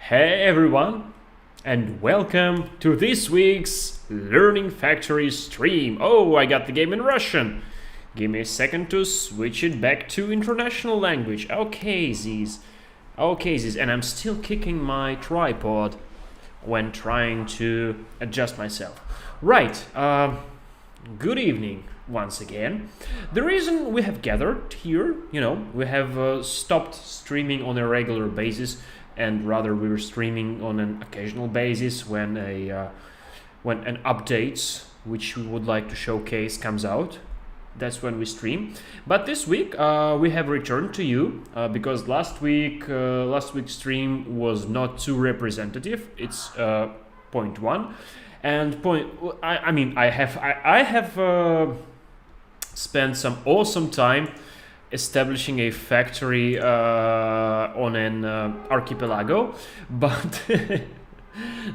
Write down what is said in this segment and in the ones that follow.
Hey everyone, and welcome to this week's Learning Factory stream. Oh, I got the game in Russian. Give me a second to switch it back to international language. Okay, Z's. And I'm still kicking my tripod when trying to adjust myself. Right, good evening once again. The reason we have gathered here, we have stopped streaming on a regular basis, and rather we're streaming on an occasional basis when an update which we would like to showcase comes out. That's when we stream. But this week we have returned to you because last week's stream was not too representative. It's point one, and I have spent some awesome time establishing a factory on an archipelago, but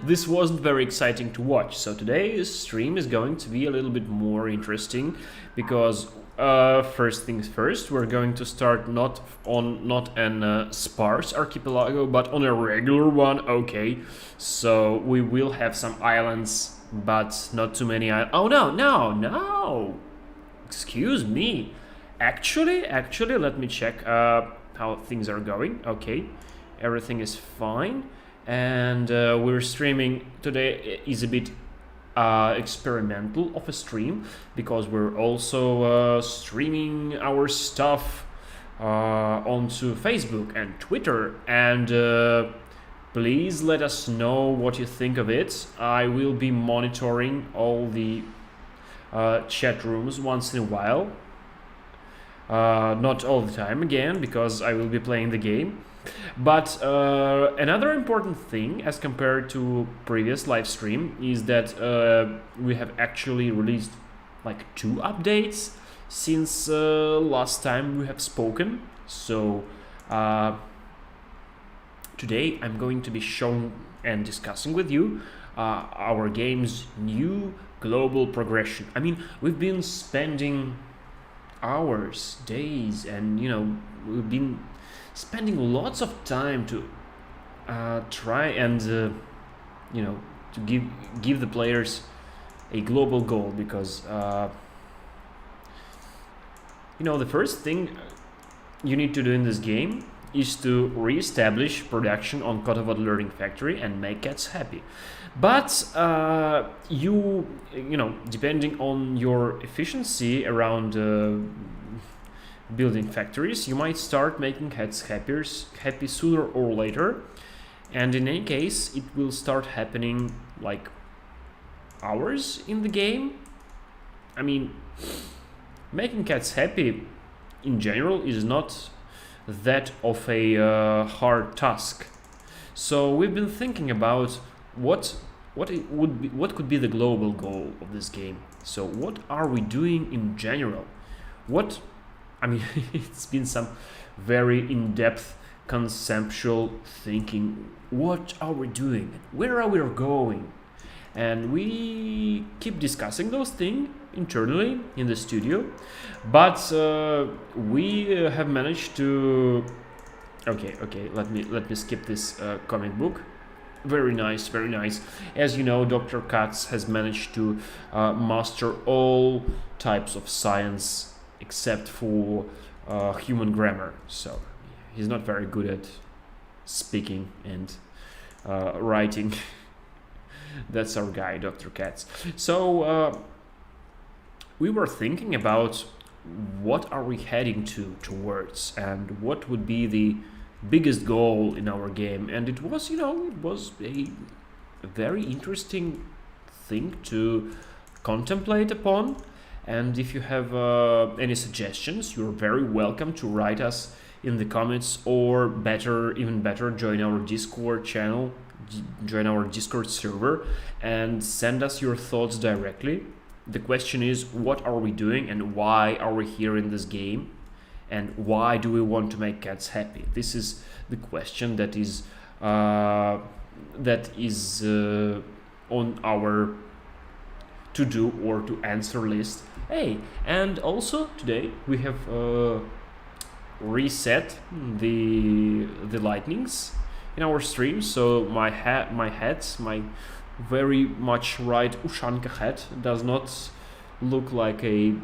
this wasn't very exciting to watch. So today's stream is going to be a little bit more interesting because first things first, we're going to start not an sparse archipelago, but on a regular one. Okay, so we will have some islands, but not too many. Oh no! Excuse me. Actually, let me check how things are going. Okay, everything is fine, and we're streaming today. Is a bit experimental of a stream because we're also streaming our stuff onto Facebook and Twitter. And please let us know what you think of it. I will be monitoring all the chat rooms once in a while. Not all the time again, because I will be playing the game. But another important thing as compared to previous live stream is that we have actually released like 2 updates since last time we have spoken. So today I'm going to be showing and discussing with you our game's new global progression. I mean, we've been spending hours, days, and we've been spending lots of time to try and to give the players a global goal, because the first thing you need to do in this game is to re-establish production on Kotovat Learning Factory and make cats happy. But depending on your efficiency around building factories, you might start making cats happy sooner or later. And in any case, it will start happening like hours in the game. I mean, making cats happy in general is not that of a hard task. So we've been thinking about what could be the global goal of this game. So what are we doing in general? It's been some very in-depth conceptual thinking. What are we doing? Where are we going? And we keep discussing those things internally in the studio, but we have managed to. Okay. Let me skip this comic book. Very nice. As you know, Dr. Katz has managed to master all types of science except for human grammar. So he's not very good at speaking and writing. That's our guy, Dr. Katz. So we were thinking about what are we heading towards, and what would be the biggest goal in our game. And it was a very interesting thing to contemplate upon. And if you have any suggestions, you're very welcome to write us in the comments, or even better, join our Discord channel, join our Discord server, and send us your thoughts directly. The question is, what are we doing and why are we here in this game? And why do we want to make cats happy? This is the question that is on our to-do or to answer list. Hey, and also today we have reset the lightnings in our stream, so my very much right Ushanka hat does not look like a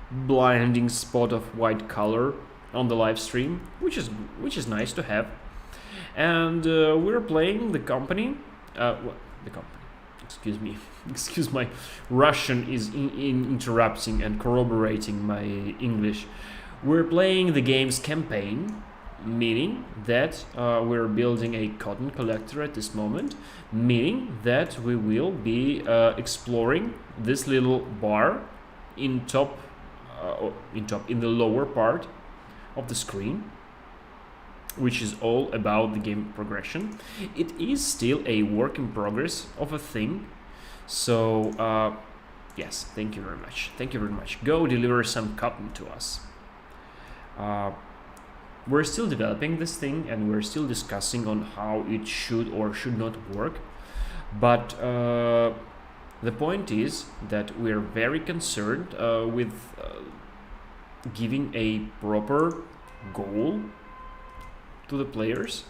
blinding spot of white color on the live stream, which is nice to have. And we're playing the company. Excuse me. Excuse my Russian is interrupting and corroborating my English. We're playing the game's campaign, meaning that we're building a cotton collector at this moment, meaning that we will be exploring this little bar in the lower part of the screen, which is all about the game progression. It is still a work in progress of a thing, so yes, thank you very much. Go deliver some cotton to us. We're still developing this thing, and we're still discussing on how it should or should not work, but the point is that we're very concerned with giving a proper goal to the players,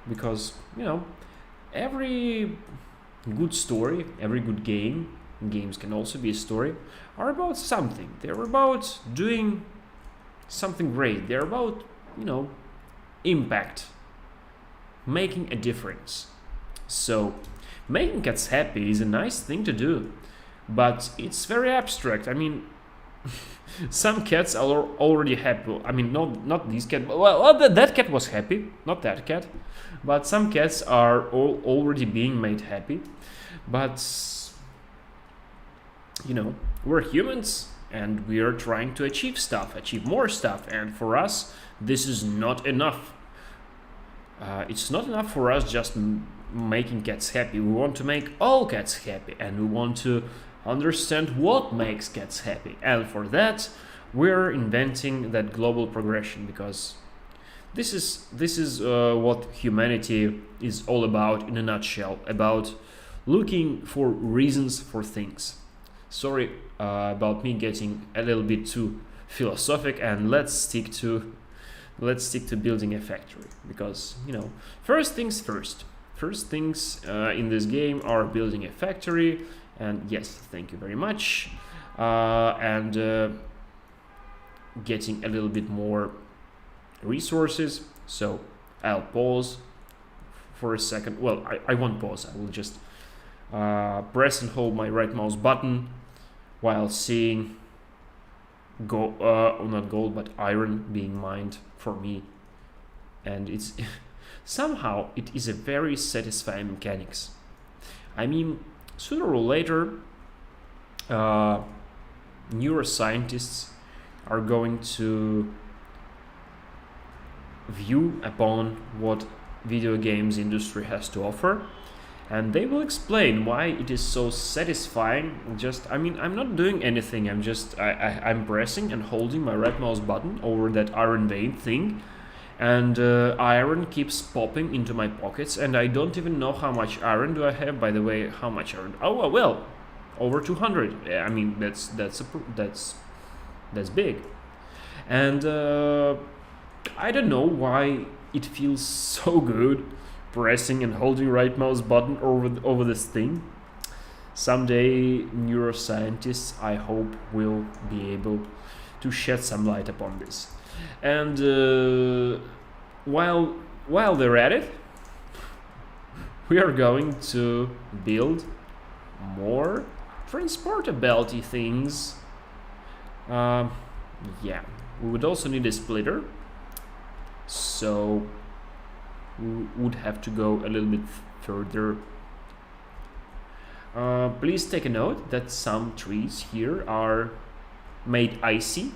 because every good story, every good games can also be a story, are about something. They're about doing something great. They're about impact, making a difference. So making cats happy is a nice thing to do, but it's very abstract. I mean, some cats are already happy. I mean, not these cats. Well, that cat was happy, not that cat. But some cats are already being made happy. But, we're humans, and we are trying to achieve more stuff. And for us, this is not enough. It's not enough for us just making cats happy. We want to make all cats happy, and we want to understand what makes cats happy, and for that we're inventing that global progression, because this is what humanity is all about in a nutshell, about looking for reasons for things. Sorry about me getting a little bit too philosophic, and let's stick to building a factory, because first things in this game are building a factory. And yes, thank you very much. And getting a little bit more resources. So I'll pause for a second. Well, I won't pause. I will just press and hold my right mouse button while seeing not gold, but iron being mined for me. And it's somehow it is a very satisfying mechanics. I mean, sooner or later, neuroscientists are going to view upon what video games industry has to offer, and they will explain why it is so satisfying. I'm not doing anything. I'm pressing and holding my right mouse button over that iron vein thing, and iron keeps popping into my pockets, and I don't even know how much iron do I have. By the way, how much iron? Oh well, over 200. Yeah, I mean that's big, and I don't know why it feels so good pressing and holding right mouse button over this thing. Someday neuroscientists, I hope, will be able to shed some light upon this. And while they're at it, we are going to build more transportability things. Yeah, we would also need a splitter, so we would have to go a little bit further. Please take a note that some trees here are made icy.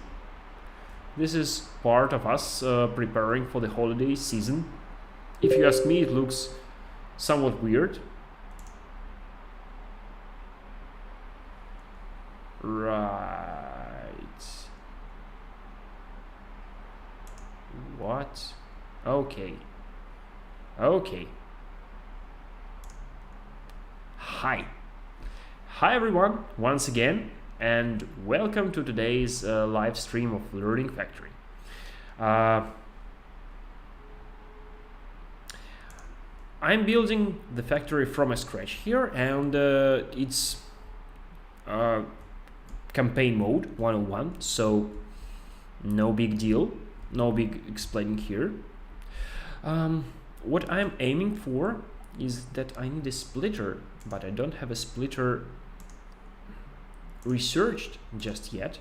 This is part of us preparing for the holiday season. If you ask me, it looks somewhat weird. Right. What? Okay. Hi everyone, once again, and welcome to today's live stream of Learning Factory. I'm building the factory from scratch here, and it's campaign mode 101, so no big deal, no big explaining here. What I'm aiming for is that I need a splitter, but I don't have a splitter researched just yet.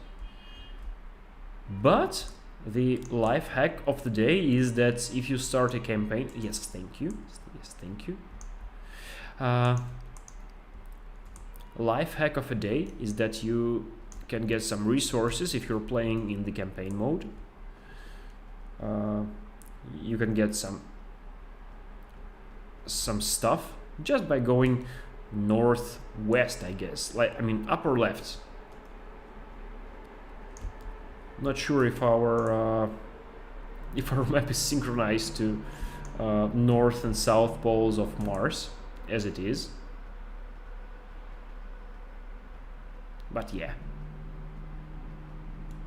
But the life hack of the day is that if you start a campaign, yes, thank you. Life hack of a day is that you can get some resources if you're playing in the campaign mode. You can get some stuff just by going northwest, I guess. Upper left. Not sure if our map is synchronized to north and south poles of Mars, as it is. But yeah,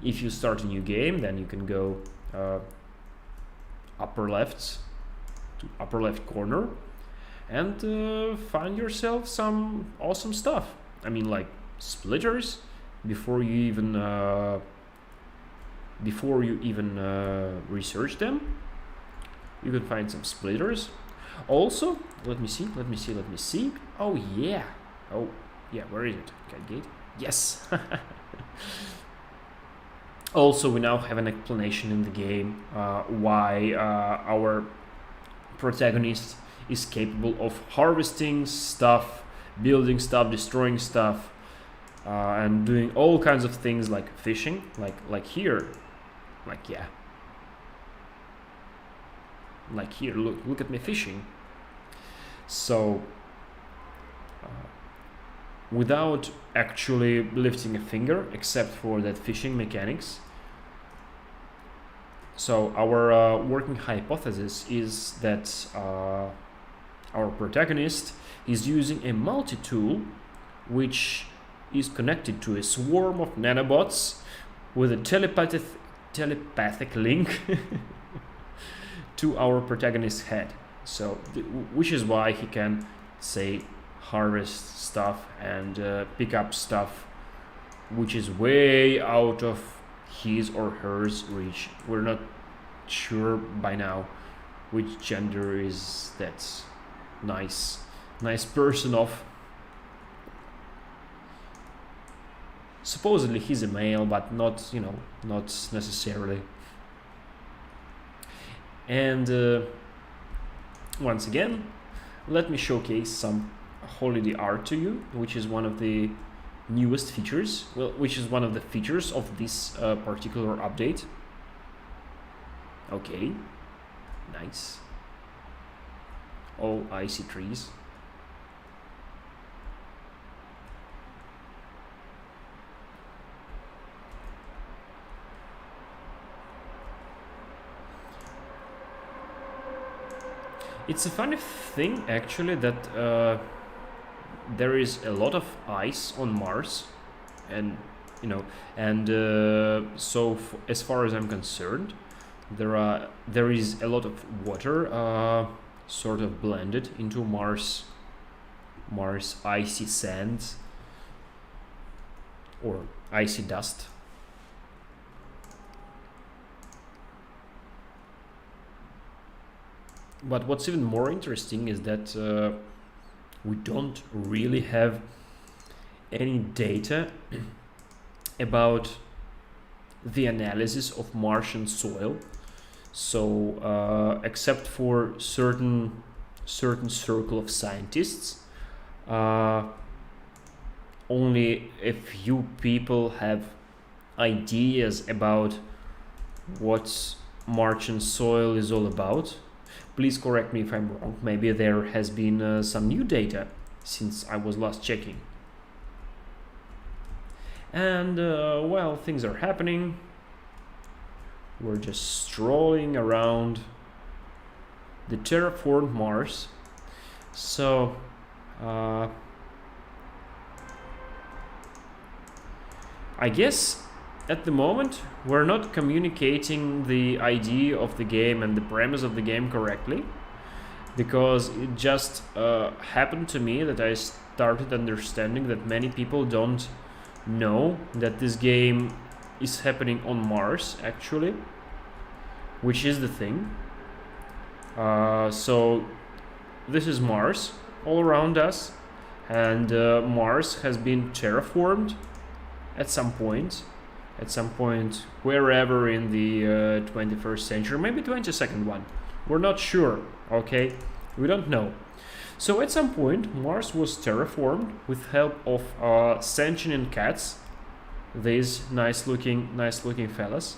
if you start a new game, then you can go upper left to upper left corner and find yourself some awesome stuff. I mean, like splitters before you even research them. You can find some splitters. Also, let me see. Oh yeah, where is it? Okay, gate. Yes. Also, we now have an explanation in the game why our protagonist is capable of harvesting stuff, building stuff, destroying stuff, and doing all kinds of things like fishing, like here. Like here, look at me fishing. So without actually lifting a finger, except for that fishing mechanics. So our working hypothesis is that our protagonist is using a multi-tool which is connected to a swarm of nanobots with a telepathic link to our protagonist's head. So, which is why he can, say, harvest stuff and pick up stuff which is way out of his or hers reach. We're not sure by now which gender is that nice person of. Supposedly he's a male, but not necessarily. And once again, let me showcase some holiday art to you, which is one of the newest features. Well, which is one of the features of this particular update. Okay, nice. All icy trees. It's a funny thing, actually, that there is a lot of ice on Mars, and so as far as I'm concerned, there is a lot of water sort of blended into Mars icy sands or icy dust. But what's even more interesting is that we don't really have any data about the analysis of Martian soil. So except for certain circle of scientists, only a few people have ideas about what Martian soil is all about. Please correct me if I'm wrong. Maybe there has been some new data since I was last checking. And well, things are happening. We're just strolling around the terraformed Mars. So I guess at the moment we're not communicating the idea of the game and the premise of the game correctly. because it just happened to me that I started understanding that many people don't know that this game is happening on Mars, actually, which is the thing. So this is Mars all around us, and Mars has been terraformed at some point wherever in the 21st century, maybe 22nd one, we're not sure, okay, we don't know. So at some point Mars was terraformed with help of sentient cats, these nice looking fellas.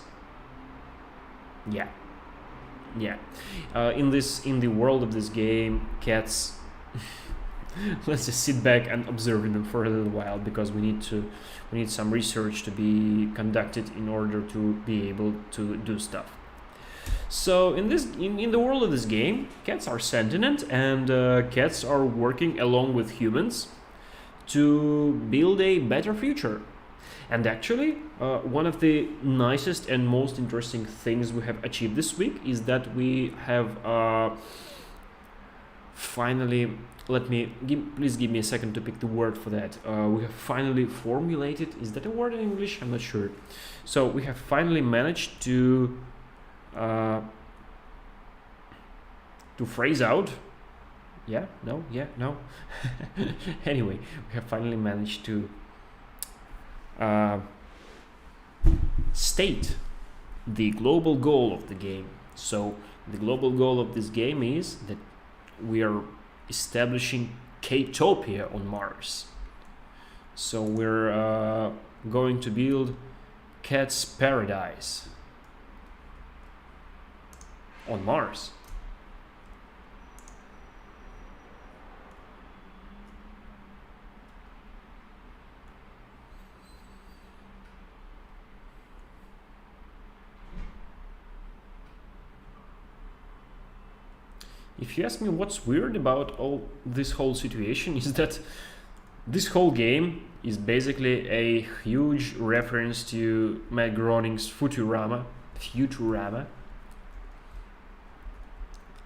Yeah. In the world of this game, cats let's just sit back and observe them for a little while, because we need some research to be conducted in order to be able to do stuff. So in the world of this game, cats are sentient, and cats are working along with humans to build a better future. And actually, one of the nicest and most interesting things we have achieved this week is that we have finally, please give me a second to pick the word for that. We have finally formulated, is that a word in English? I'm not sure. So we have finally managed to phrase out. Yeah, no. Anyway, we have finally managed to state the global goal of the game. So the global goal of this game is that we are establishing Catopia on Mars. So we're going to build Cat's Paradise on Mars. If you ask me what's weird about this whole situation, is that this whole game is basically a huge reference to Matt Groening's Futurama.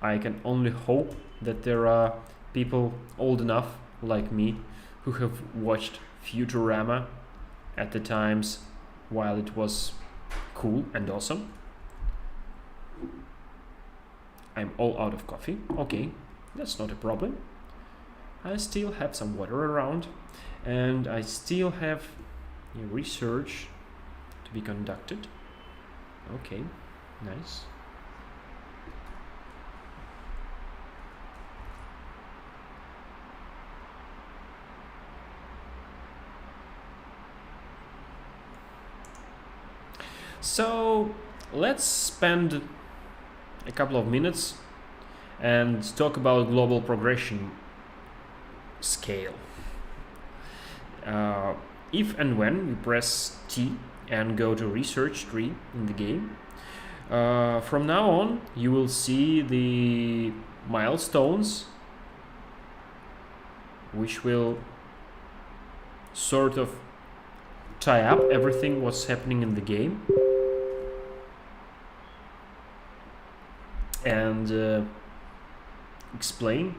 I can only hope that there are people old enough like me who have watched Futurama at the times while it was cool and awesome. I'm all out of coffee. Okay, that's not a problem. I still have some water around, and I still have research to be conducted. Okay, nice. So let's spend a couple of minutes and talk about global progression scale. If and when we press T and go to research tree in the game, from now on you will see the milestones, which will sort of tie up everything what's happening in the game and explain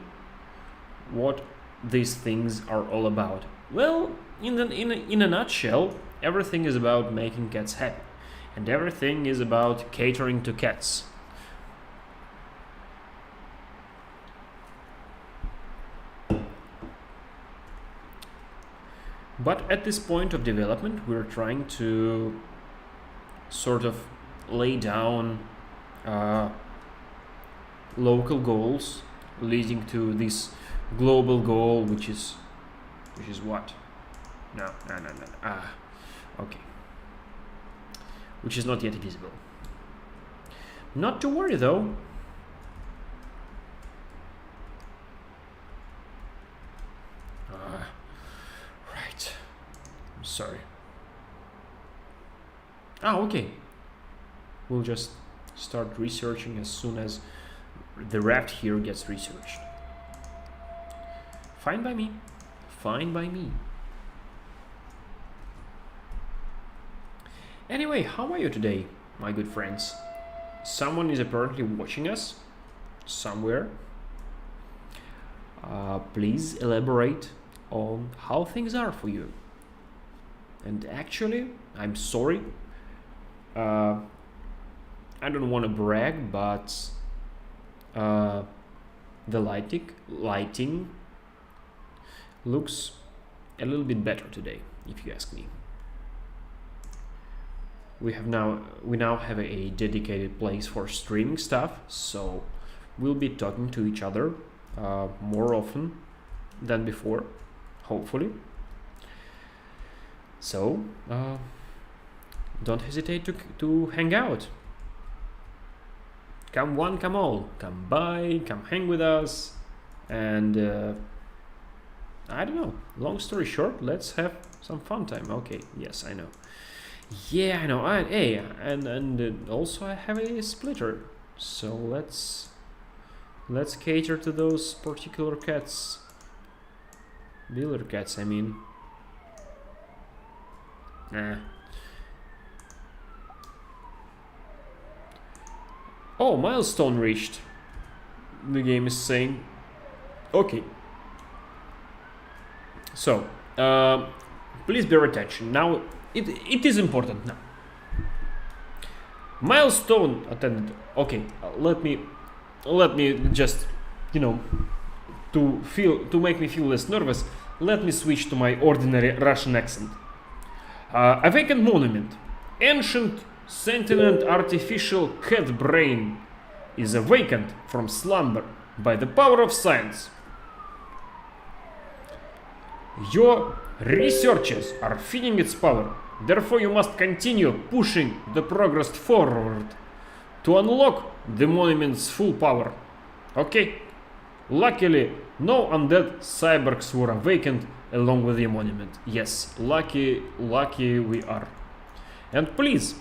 what these things are all about. Well, in a nutshell, everything is about making cats happy, and everything is about catering to cats. But at this point of development, we're trying to sort of lay down local goals leading to this global goal, which is what? No. Okay. Which is not yet visible. Not to worry though. Right. I'm sorry. Okay. We'll just start researching as soon as the raft here gets researched. Fine by me. Fine by me. Anyway, how are you today, my good friends? Someone is apparently watching us somewhere. Please elaborate on how things are for you. And actually, I'm sorry, I don't want to brag, but the lighting looks a little bit better today, if you ask me. We now have a dedicated place for streaming stuff, so we'll be talking to each other more often than before, hopefully. So don't hesitate to hang out. Come one, come all. Come by, come hang with us. And I don't know. Long story short, let's have some fun time. Okay, yes, I know. Yeah, I know. And also I have a splitter. So let's cater to those particular cats. Builder cats, I mean. Oh, milestone reached. The game is saying. Okay. So, please bear attention. Now, it is important now. Milestone attended. Okay, let me just, to make me feel less nervous, let me switch to my ordinary Russian accent. A vacant monument, ancient sentient artificial cat brain, is awakened from slumber by the power of science. Your researches are feeding its power, therefore you must continue pushing the progress forward to unlock the monument's full power. Okay? Luckily, no undead cyborgs were awakened along with the monument. Yes, lucky we are. And please,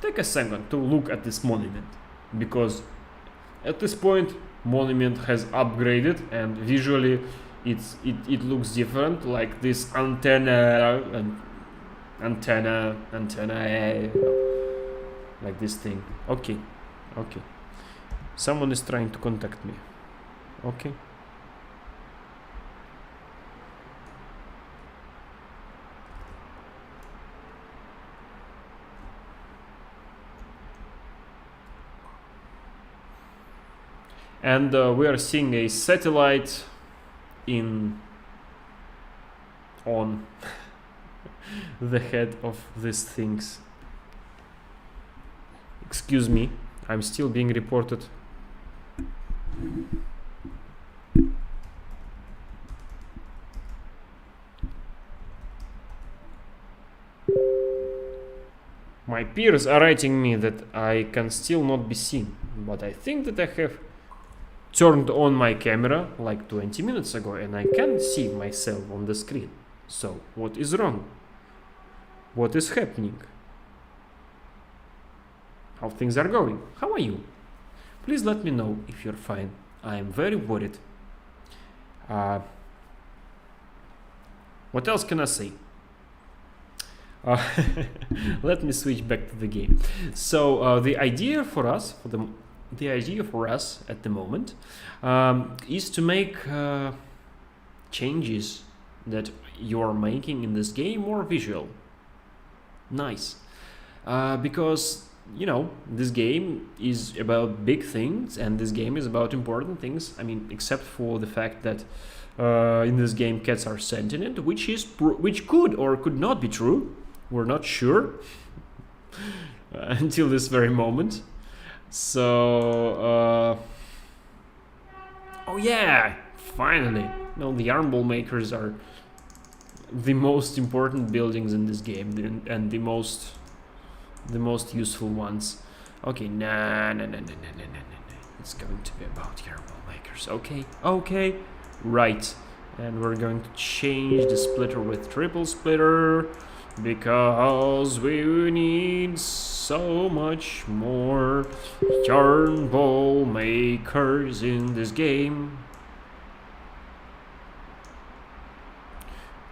take a second to look at this monument, because at this point, monument has upgraded and visually it looks different, like this antenna, like this thing. Okay. Someone is trying to contact me. Okay. And we are seeing a satellite on the head of these things. Excuse me, I'm still being reported. My peers are writing me that I can still not be seen, but I think that I have turned on my camera like 20 minutes ago and I can see myself on the screen. So, what is wrong? What is happening? How things are going? How are you? Please let me know if you're fine. I am very worried. What else can I say? Let me switch back to the game. So the idea for us at the moment is to make changes that you're making in this game more visual. Nice. Because, this game is about big things and this game is about important things. I mean, except for the fact that in this game cats are sentient, which could or could not be true. We're not sure until this very moment. So, oh yeah, finally. The armball makers are the most important buildings in this game and the most useful ones. Okay, nah. It's going to be about armball makers. Okay, right. And we're going to change the splitter with triple splitter, because we need so much more yarn ball makers in this game.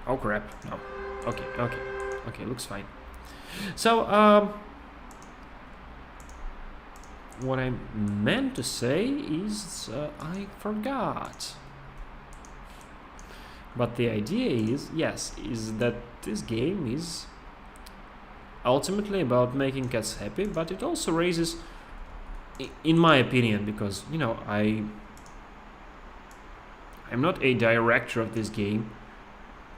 Oh crap, no. Okay, looks fine. So, what I meant to say is, I forgot. But the idea is, yes, is that this game is ultimately about making cats happy, but it also raises, in my opinion, because I'm not a director of this game.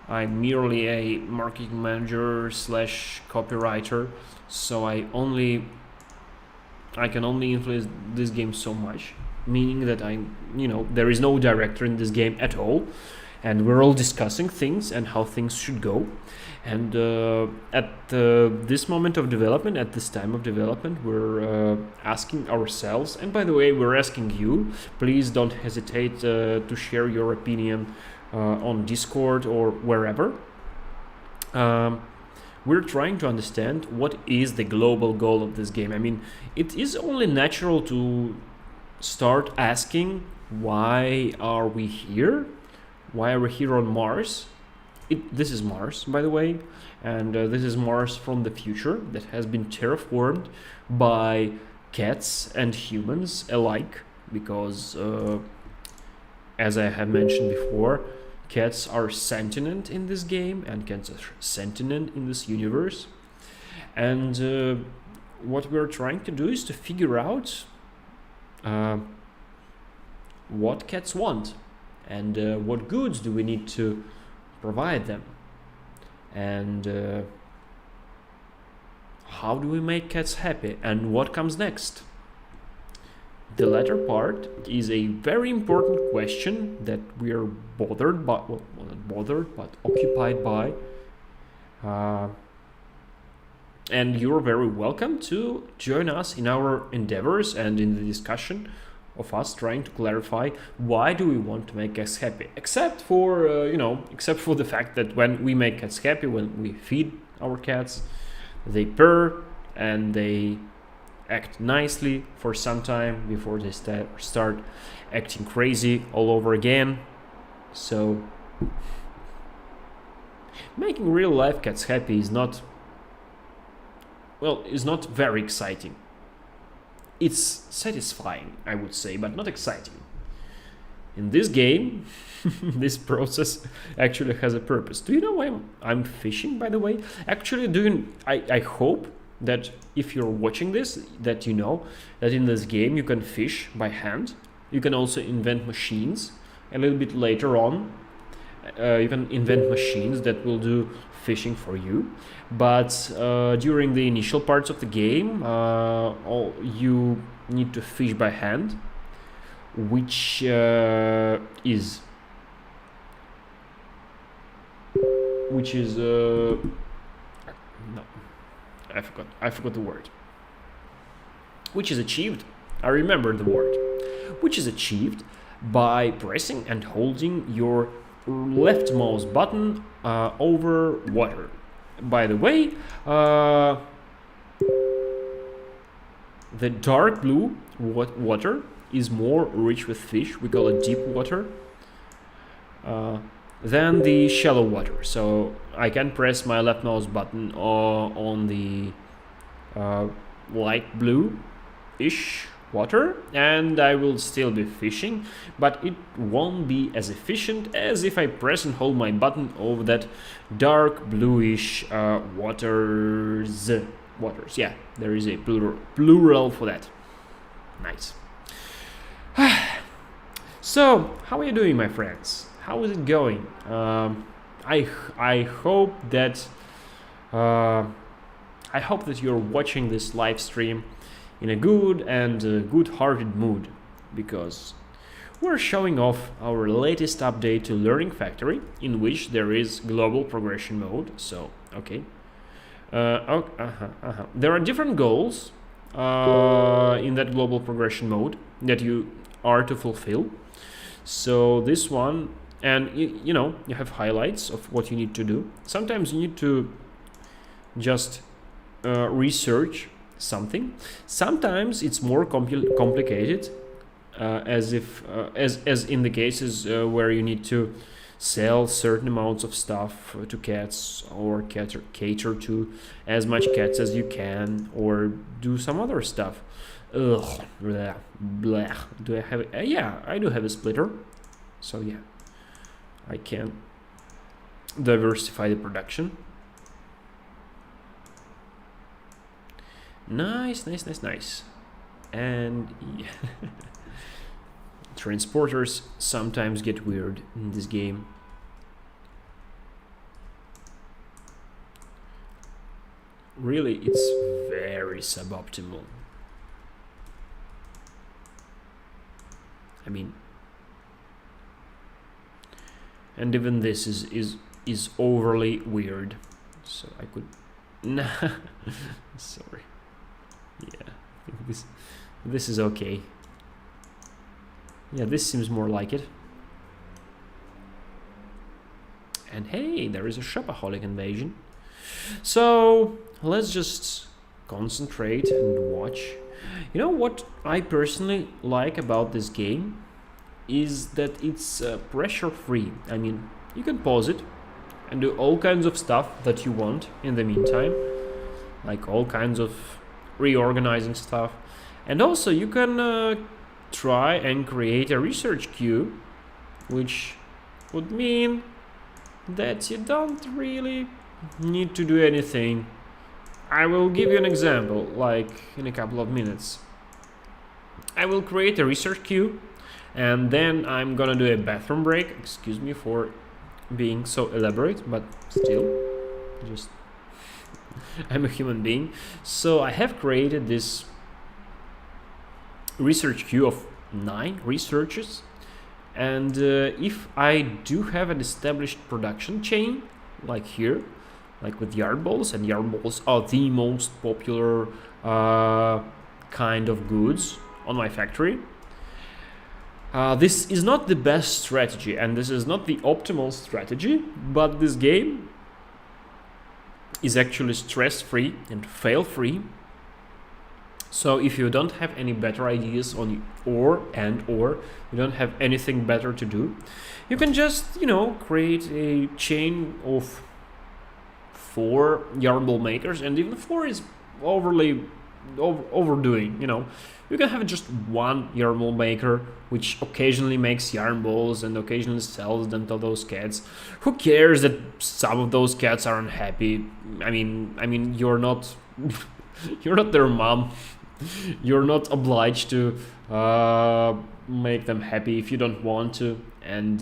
I'm merely a marketing manager slash copywriter, so I can only influence this game so much, meaning that there is no director in this game at all, and we're all discussing things and how things should go. And at this moment of development, at this time of development, we're asking ourselves, and by the way, we're asking you, please don't hesitate to share your opinion on Discord or wherever. We're trying to understand what is the global goal of this game. I mean, it is only natural to start asking, why are we here? Why are we here on Mars? This is Mars, by the way, and this is Mars from the future that has been terraformed by cats and humans alike, because as I have mentioned before, cats are sentient in this game, and cats are sentient in this universe. And what we're trying to do is to figure out what cats want, and what goods do we need to provide them, and how do we make cats happy, and what comes next. The latter part is a very important question that we are bothered by, well, not bothered, but occupied by. And you're very welcome to join us in our endeavors and in the discussion of us trying to clarify why do we want to make cats happy. Except for the fact that when we make cats happy, when we feed our cats, they purr and they act nicely for some time before they start acting crazy all over again. So making real life cats happy is not very exciting. It's satisfying, I would say, but not exciting. In this game, this process actually has a purpose. Do you know why I'm fishing, by the way? Actually, I hope that if you're watching this, that you know that in this game you can fish by hand. You can also invent machines. A little bit later on, you can invent machines that will do fishing for you. But during the initial parts of the game, you need to fish by hand, which is no, I forgot the word. Which is achieved. I remember the word. Which is achieved by pressing and holding your left mouse button over water. By the way, the dark blue water is more rich with fish. We call it deep water. Than the shallow water. So I can press my left mouse button on the light blue-ish water, and I will still be fishing, but it won't be as efficient as if I press and hold my button over that dark bluish waters. Yeah, there is a plural for that. Nice. So, how are you doing, my friends? How is it going? I hope that you're watching this live stream in a good and good-hearted mood, because we're showing off our latest update to Learning Factory, in which there is global progression mode. So, okay. There are different goals in that global progression mode that you are to fulfill. So this one, and you have highlights of what you need to do. Sometimes you need to just research something. Sometimes it's more complicated, as in the cases where you need to sell certain amounts of stuff to cats, or cater to as much cats as you can, or do some other stuff. Ugh, blah, blah. Do I have it? Yeah, I do have a splitter. So yeah, I can diversify the production. Nice. And yeah. Transporters sometimes get weird in this game. Really, it's very suboptimal. I mean, and even this is overly weird. So I could, nah, sorry. Yeah, I think this is okay. Yeah, this seems more like it. And hey, there is a shopaholic invasion. So let's just concentrate and watch. You know what I personally like about this game is that it's pressure free. I mean, you can pause it and do all kinds of stuff that you want in the meantime, like all kinds of reorganizing stuff. And also you can try and create a research queue, which would mean that you don't really need to do anything. I will give you an example, like in a couple of minutes. I will create a research queue, and then I'm gonna do a bathroom break. Excuse me for being so elaborate, but still, just I'm a human being. So I have created this research queue of 9 researches, and if I do have an established production chain, like here, like with yard balls, and yard balls are the most popular kind of goods on my factory. This is not the best strategy, and this is not the optimal strategy, but this game is actually stress-free and fail-free. So if you don't have any better ideas on or you don't have anything better to do, you can just, create a chain of 4 yarn ball makers, and even 4 is overdoing. You can have just 1 yarn ball maker which occasionally makes yarn balls and occasionally sells them to those cats. Who cares that some of those cats are unhappy? I mean you're not you're not their mom. You're not obliged to make them happy if you don't want to. And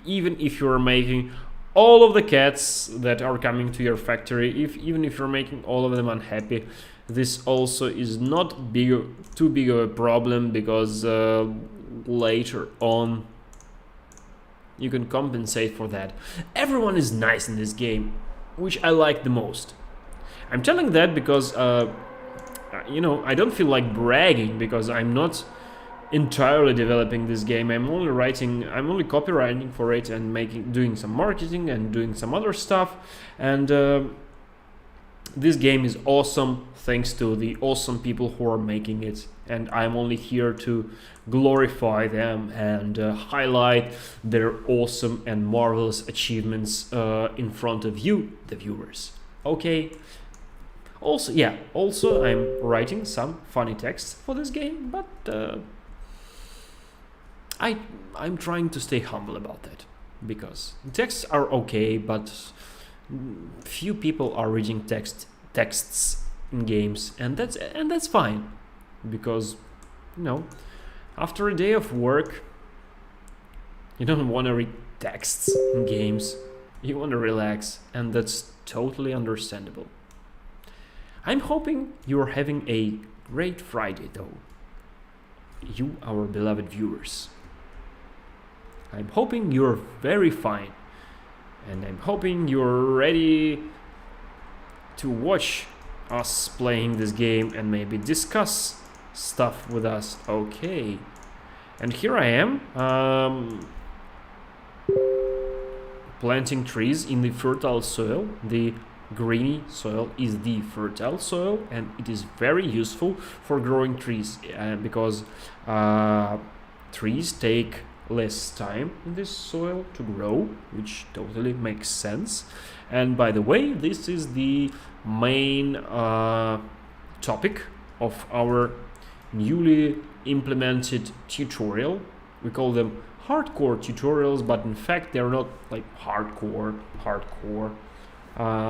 even if you're making all of the cats that are coming to your factory, even if you're making all of them unhappy, this also is not too big of a problem, because later on you can compensate for that. Everyone is nice in this game, which I like the most. I'm telling that because I don't feel like bragging, because I'm not entirely developing this game. I'm only copywriting for it and doing some marketing and doing some other stuff. And this game is awesome thanks to the awesome people who are making it, and I'm only here to glorify them and highlight their awesome and marvelous achievements in front of you, the viewers. Okay. Also I'm writing some funny texts for this game, but I'm trying to stay humble about that, because texts are okay, but few people are reading texts in games, and that's fine, because after a day of work you don't want to read texts in games. You want to relax, and that's totally understandable. I'm hoping you're having a great Friday, though, you, our beloved viewers. I'm hoping you're very fine, and I'm hoping you're ready to watch us playing this game and maybe discuss stuff with us. Okay, and here I am planting trees in the fertile soil. The greeny soil is the fertile soil, and it is very useful for growing trees, because trees take less time in this soil to grow, which totally makes sense. And by the way, this is the main topic of our newly implemented tutorial, we call them hardcore tutorials, but in fact they're not like hardcore.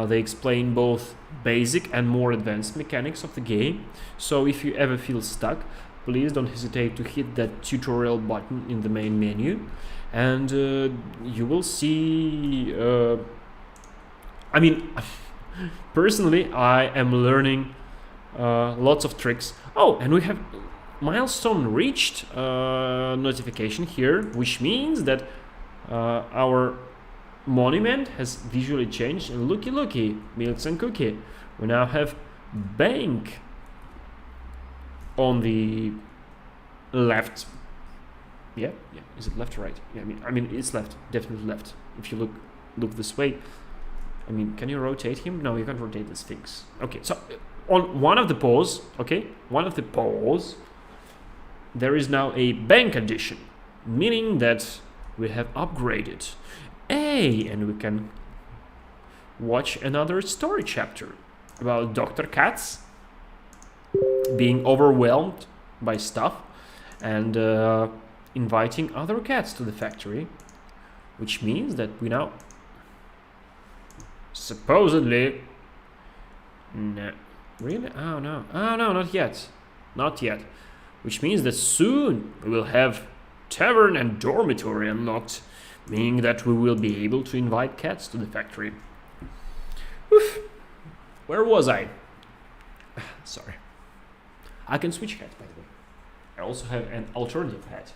They explain both basic and more advanced mechanics of the game. So if you ever feel stuck, please don't hesitate to hit that tutorial button in the main menu, and you will see. I mean, personally, I am learning lots of tricks. Oh, and we have milestone reached notification here, which means that our monument has visually changed. And looky, Milks and Cookie, we now have bank on the left. Yeah, is it left or right? Yeah, I mean it's left, definitely left. If you look this way, I mean, can you rotate him? No, you can't rotate the Sphinx. Okay, so on one of the paws, there is now a bank addition, meaning that we have upgraded. Hey, and we can watch another story chapter about Dr. Katz being overwhelmed by stuff and inviting other cats to the factory, which means that we now supposedly... No. Really? Oh no, not yet. Which means that soon we will have tavern and dormitory unlocked, meaning that we will be able to invite cats to the factory. Oof. Where was I? Sorry. I can switch hats, by the way. I also have an alternative hat.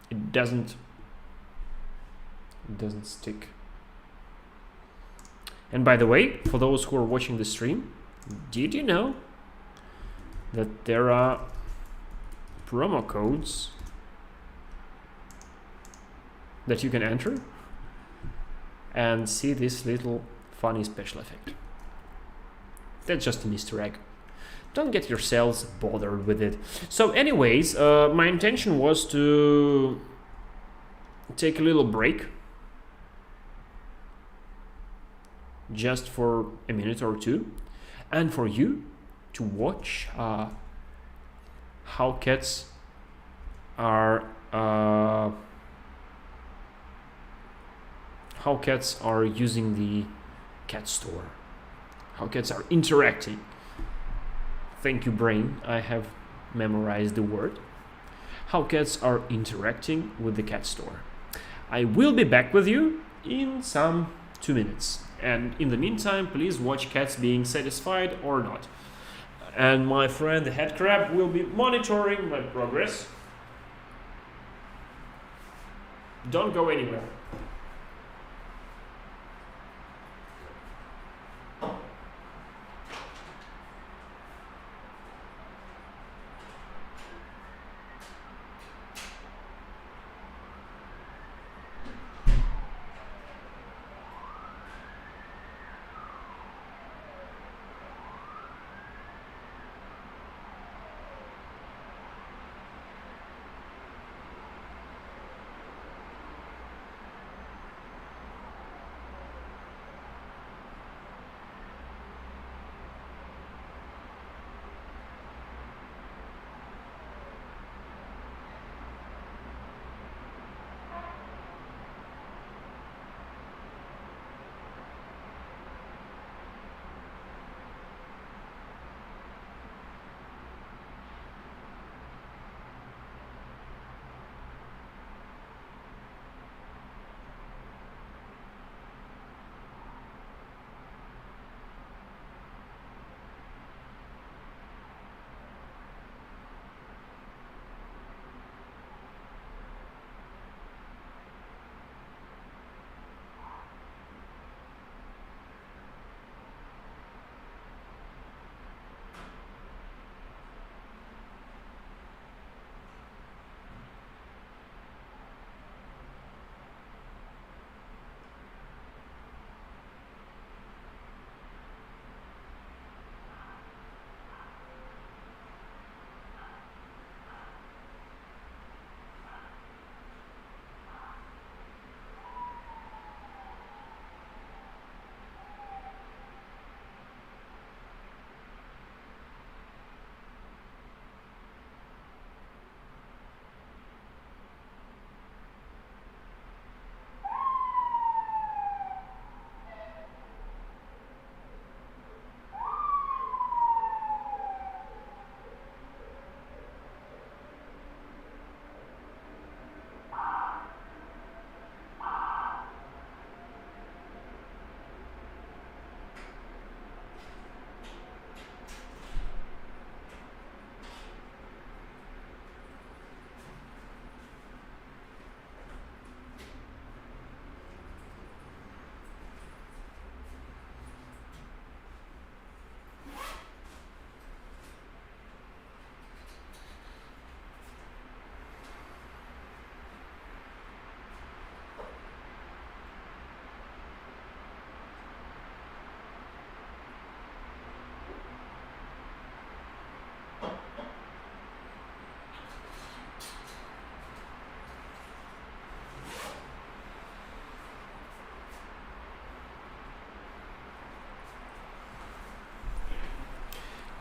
It doesn't stick. And by the way, for those who are watching the stream, did you know that there are promo codes that you can enter and see this little funny special effect? That's just an Easter egg. Don't get yourselves bothered with it. So anyways, my intention was to take a little break just for a minute or two, and for you to watch how cats are using the cat store, how cats are interacting. Thank you, brain, I have memorized the word. How cats are interacting with the cat store. I will be back with you in some 2 minutes. And in the meantime, please watch cats being satisfied or not. And my friend the head crab will be monitoring my progress. Don't go anywhere.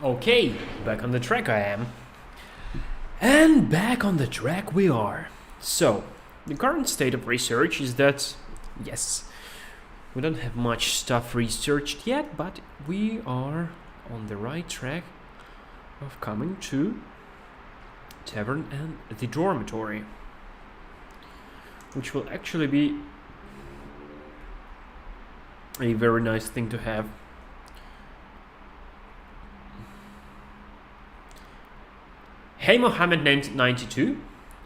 Okay, back on the track I am. And back on the track we are. So, the current state of research is that, yes, we don't have much stuff researched yet, but we are on the right track of coming to Tavern and the Dormitory, which will actually be a very nice thing to have. Hey Mohammed92,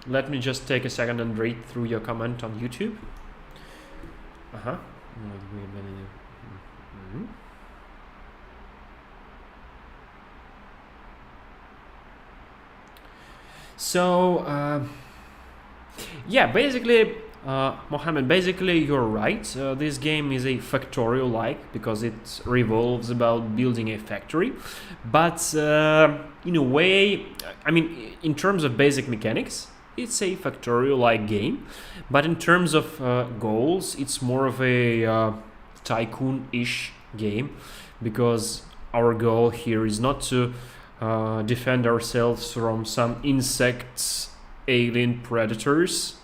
let me just take a second and read through your comment on YouTube. So, yeah, basically, Mohammed, basically you're right. This game is a factorial-like because it revolves about building a factory. But in a way, I mean, in terms of basic mechanics, it's a factorial-like game. But in terms of goals, it's more of a tycoon-ish game, because our goal here is not to defend ourselves from some insects, alien predators,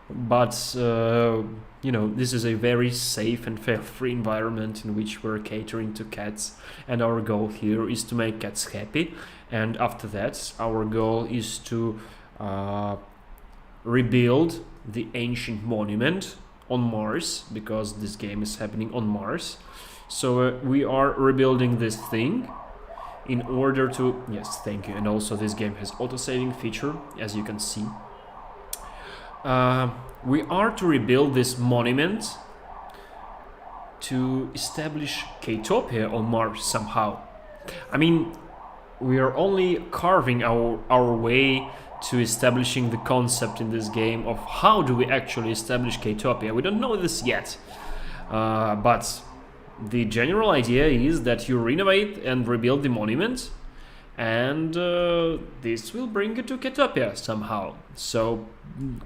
but this is a very safe and fail-free environment in which we're catering to cats, and our goal here is to make cats happy. And after that, our goal is to rebuild the ancient monument on Mars, because this game is happening on Mars. So we are rebuilding this thing in order to, yes, thank you. And also this game has auto-saving feature, as you can see. We are to rebuild this monument to establish K-topia on Mars somehow. I mean, we are only carving our way to establishing the concept in this game of how do we actually establish K-topia. We don't know this yet, but the general idea is that you renovate and rebuild the monument, and this will bring you to K-topia somehow. So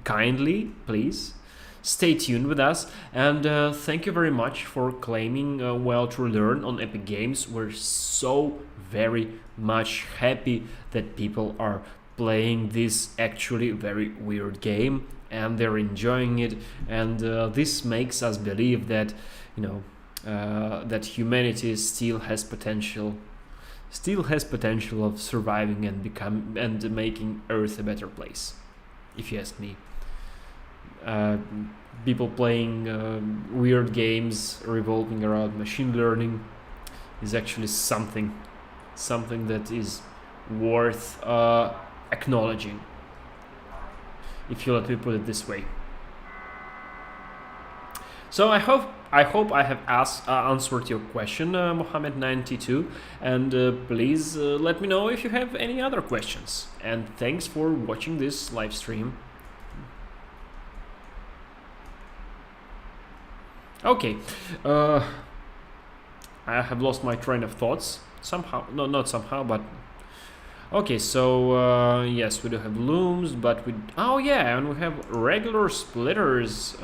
kindly, please, stay tuned with us, and thank you very much for claiming Well to Learn on Epic Games. We're so very much happy that people are playing this actually very weird game and they're enjoying it, and this makes us believe that that humanity still has potential of surviving and making Earth a better place, if you ask me. People playing weird games revolving around machine learning is actually something that is worth acknowledging, if you let me put it this way. So I hope I have answered your question, Mohammed92, and please let me know if you have any other questions. And thanks for watching this live stream. Okay, I have lost my train of thoughts somehow. No, not somehow, but okay. So yes, we do have looms, but oh yeah, and we have regular splitters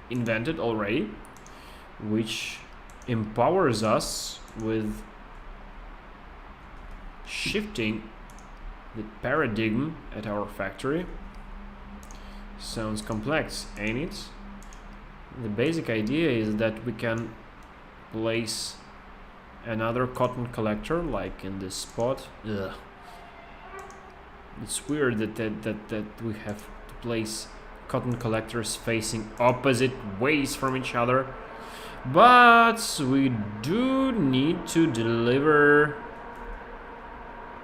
invented already, which empowers us with shifting the paradigm at our factory. Sounds complex, ain't it? The basic idea is that we can place another cotton collector, like in this spot. Ugh. It's weird that we have to place cotton collectors facing opposite ways from each other, but we do need to deliver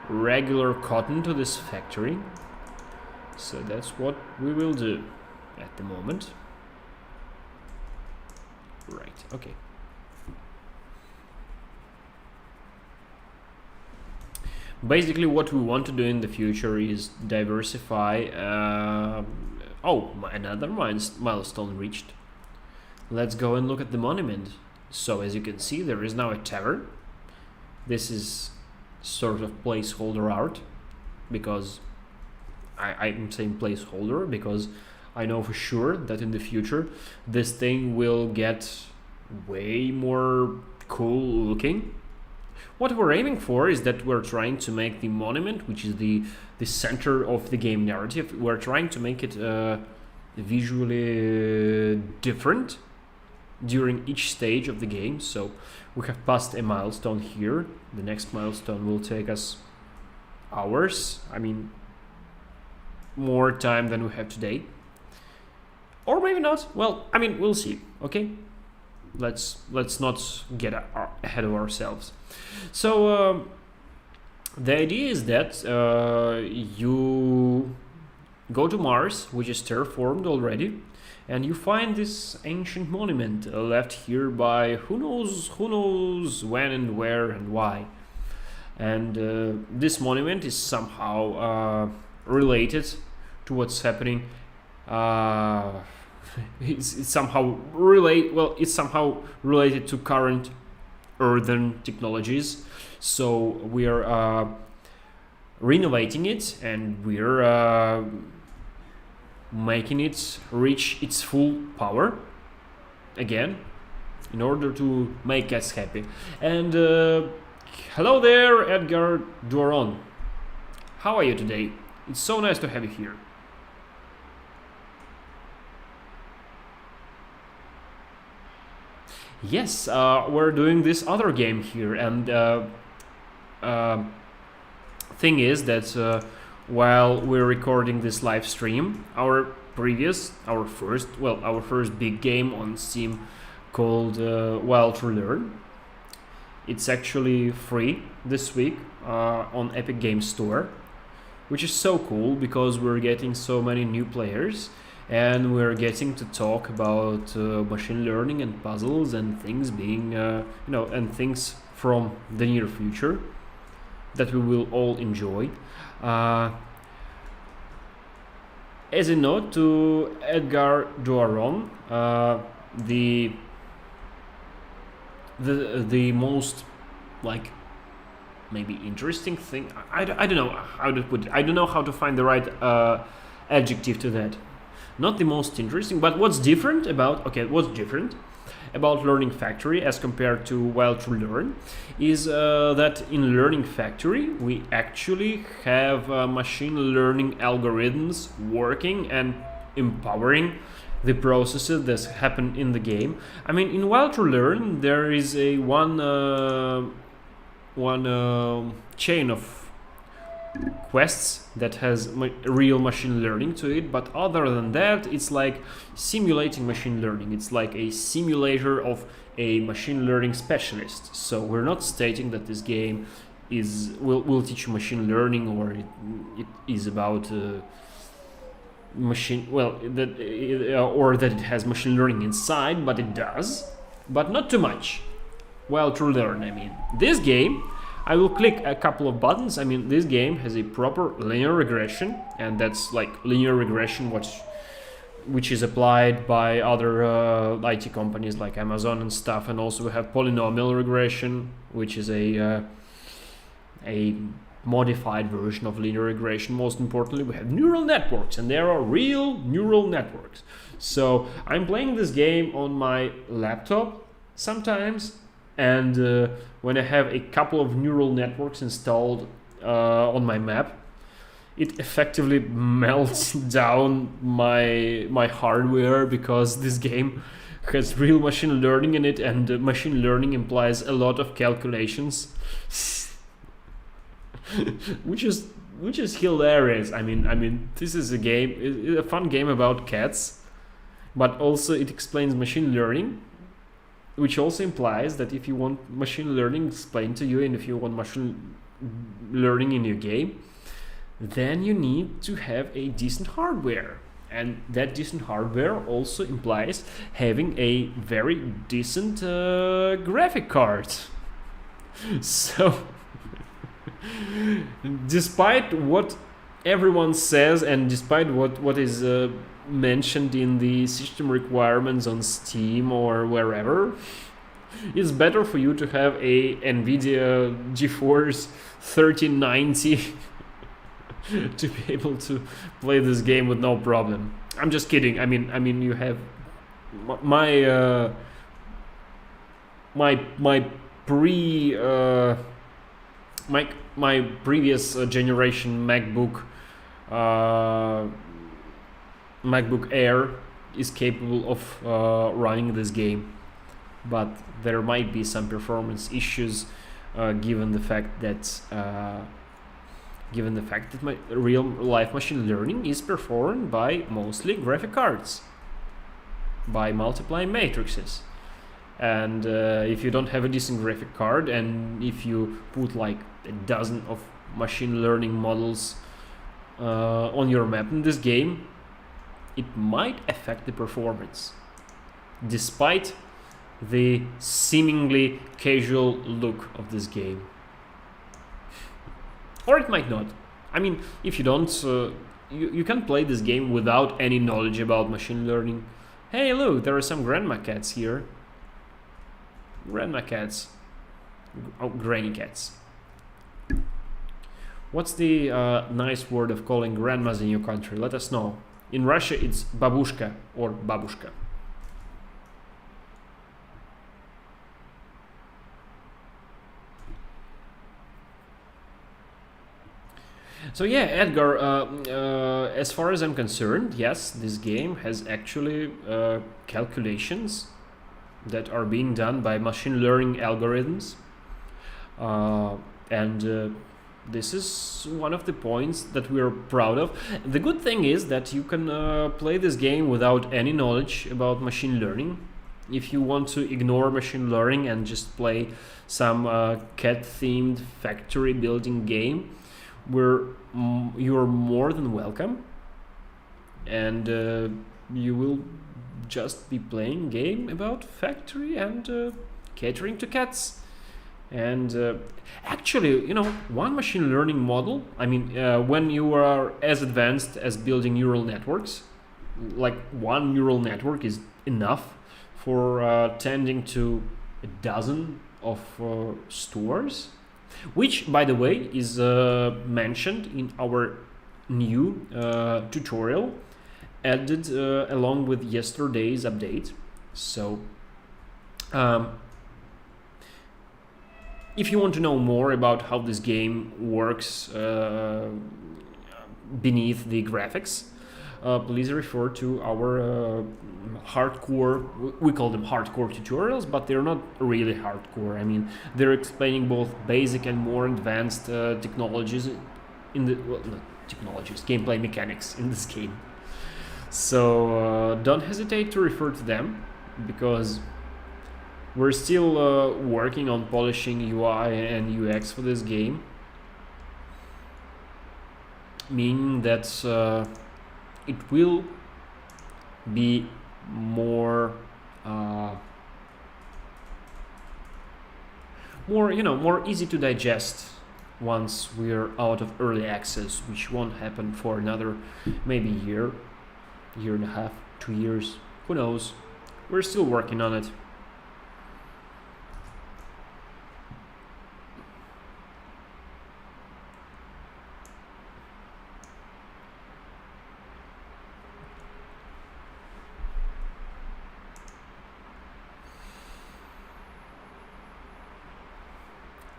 regular cotton to this factory, so that's what we will do at the moment. Right, okay. Basically what we want to do in the future is diversify. Another milestone reached. Let's go and look at the monument. So as you can see, there is now a tavern. This is sort of placeholder art, because I'm saying placeholder because I know for sure that in the future this thing will get way more cool looking. What we're aiming for is that we're trying to make the monument, which is the center of the game narrative, we're trying to make it visually different during each stage of the game. So we have passed a milestone here. The next milestone will take us hours. I mean, more time than we have today. Or maybe not. Well, I mean, we'll see. Okay, let's not get ahead of ourselves. So the idea is that you go to Mars, which is terraformed already, and you find this ancient monument left here by who knows when and where and why. And this monument is somehow related to what's happening. It's somehow related to current earthen technologies. So we are renovating it, and we're making it reach its full power again in order to make us happy. And hello there, Edgar Duaron. How are you today? It's so nice to have you here. Yes, we're doing this other game here, and thing is that while we're recording this live stream, our first big game on Steam called Wild to Learn, it's actually free this week on Epic Games Store, which is so cool because we're getting so many new players. And we're getting to talk about machine learning and puzzles and things being, and things from the near future that we will all enjoy. As a note to Edgar Duaron, the most maybe interesting thing, I don't know how to put it. I don't know how to find the right adjective to that. Not the most interesting, but what's different about Learning Factory as compared to Wild to Learn is that in Learning Factory we actually have machine learning algorithms working and empowering the processes that happen in the game. I mean, in Wild to Learn there is a one chain of quests that has real machine learning to it, but other than that it's like simulating machine learning. It's like a simulator of a machine learning specialist. So we're not stating that this game will teach you machine learning, or it is about or that it has machine learning inside, but it does, but not too much. Well, to learn, I mean, this game, I will click a couple of buttons. I mean, this game has a proper linear regression, and that's like linear regression which is applied by other IT companies like Amazon and stuff. And also we have polynomial regression, which is a modified version of linear regression. Most importantly, we have neural networks, and there are real neural networks. So I'm playing this game on my laptop sometimes, and when I have a couple of neural networks installed on my map, it effectively melts down my hardware, because this game has real machine learning in it, and machine learning implies a lot of calculations, which is hilarious. I mean, this is a fun game about cats, but also it explains machine learning, which also implies that if you want machine learning explained to you, and if you want machine learning in your game, then you need to have a decent hardware. And that decent hardware also implies having a very decent graphic card. So, despite what everyone says, and despite what is mentioned in the system requirements on Steam or wherever, it's better for you to have a NVIDIA GeForce 3090 to be able to play this game with no problem. I'm just kidding. I mean, you have my my previous generation MacBook Air is capable of running this game, but there might be some performance issues given the fact that my real life machine learning is performed by mostly graphic cards, by multiplying matrices. And if you don't have a decent graphic card, and if you put like a dozen of machine learning models on your map in this game, it might affect the performance, despite the seemingly casual look of this game. Or it might not. I mean, if you don't, you can play this game without any knowledge about machine learning. Hey, look, there are some grandma cats here. Grandma cats. Oh, granny cats. What's the nice word of calling grandmas in your country? Let us know. In Russia, it's babushka or babushka. So yeah, Edgar, as far as I'm concerned, yes, this game has actually calculations that are being done by machine learning algorithms, and this is one of the points that we're proud of. The good thing is that you can play this game without any knowledge about machine learning. If you want to ignore machine learning and just play some cat-themed factory building game, you're more than welcome, and you will just be playing a game about factory and catering to cats. And actually, you know, one machine learning model, I mean, when you are as advanced as building neural networks, like one neural network is enough for tending to a dozen of stores, which, by the way, is mentioned in our new tutorial added along with yesterday's update. So if you want to know more about how this game works beneath the graphics, please refer to our hardcore, we call them hardcore tutorials, but they're not really hardcore. I mean, they're explaining both basic and more advanced technologies in the, well, not technologies, gameplay mechanics in this game. So don't hesitate to refer to them, because we're still working on polishing UI and UX for this game, meaning that it will be more easy to digest once we're out of early access, which won't happen for another maybe year and a half, 2 years, who knows. We're still working on it.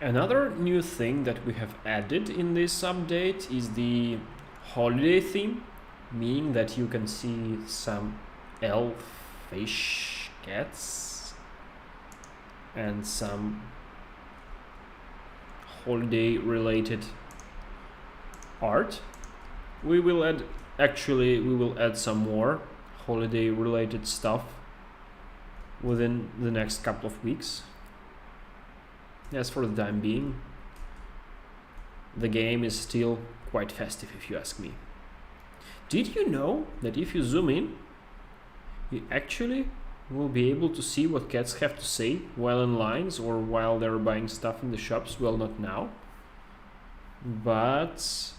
Another new thing that we have added in this update is the holiday theme, meaning that you can see some elfish cats and some holiday related art. We will add some more holiday related stuff within the next couple of weeks. As for the time being, the game is still quite festive, if you ask me. Did you know that if you zoom in, you actually will be able to see what cats have to say while in lines or while they're buying stuff in the shops? Well, not now, but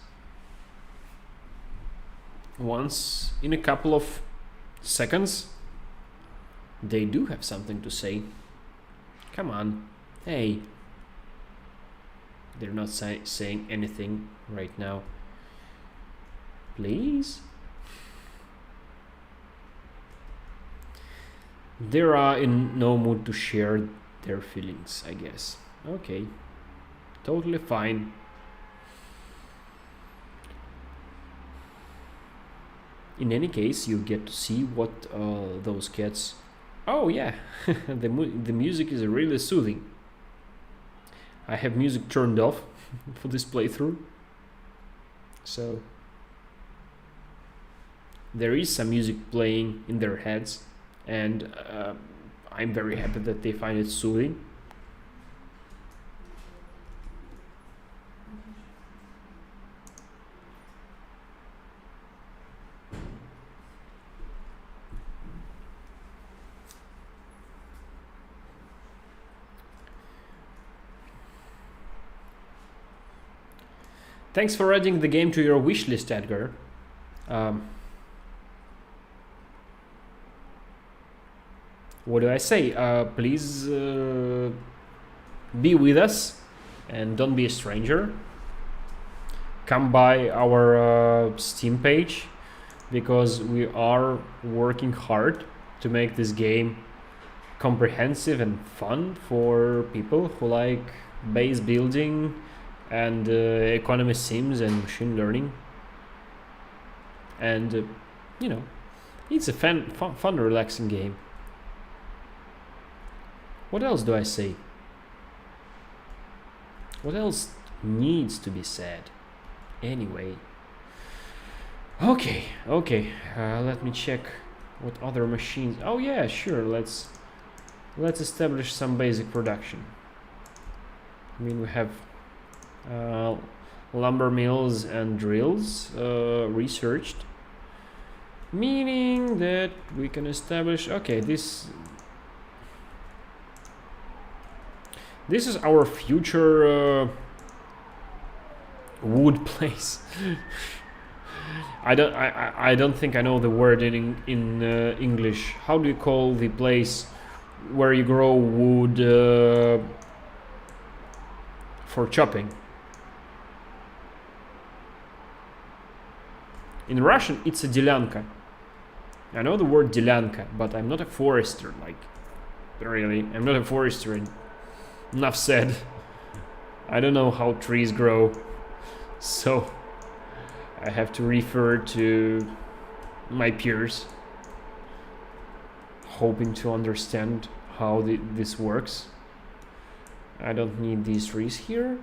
once in a couple of seconds, they do have something to say. Come on, hey. They're not saying anything right now. Please? They are in no mood to share their feelings, I guess. Okay, totally fine. In any case, you get to see what those cats... Oh yeah, the music is really soothing. I have music turned off for this playthrough, so there is some music playing in their heads, and I'm very happy that they find it soothing. Thanks for adding the game to your wish list, Edgar. What do I say? Please be with us and don't be a stranger. Come by our Steam page, because we are working hard to make this game comprehensive and fun for people who like base building and economy sims and machine learning. And you know, it's a fun relaxing game. What else do I say? What else needs to be said? Anyway. Okay. Let me check what other machines. Oh yeah, sure. Let's establish some basic production. I mean, we have lumber mills and drills researched, meaning that we can establish. Okay, this is our future wood place. I don't think I know the word in English. How do you call the place where you grow wood for chopping? In Russian, it's a delyanka. I know the word delyanka, but I'm not a forester. Like, really, I'm not a forester. Enough said. I don't know how trees grow, so I have to refer to my peers, hoping to understand how this works. I don't need these trees here,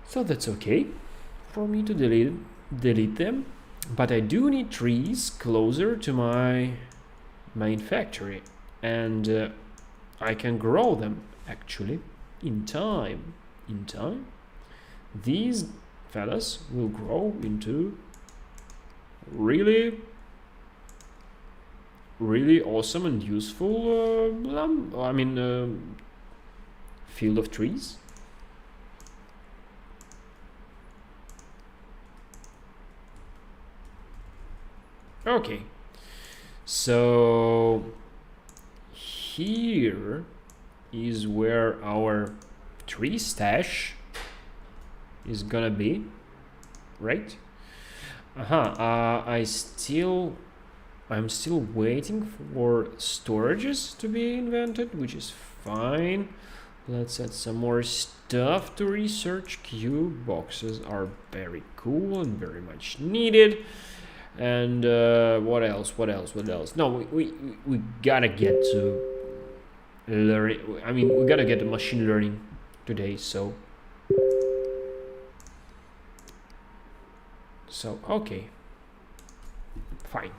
so that's okay for me to delete them. But I do need trees closer to my main factory, and I can grow them actually in time. These fellas will grow into really awesome and useful field of trees. Okay, so here is where our tree stash is gonna be, right? I'm still waiting for storages to be invented, which is fine. Let's add some more stuff to research. Cube boxes are very cool and very much needed. And what else? No, we gotta get to learning. I mean, we gotta get to machine learning today. So okay, fine.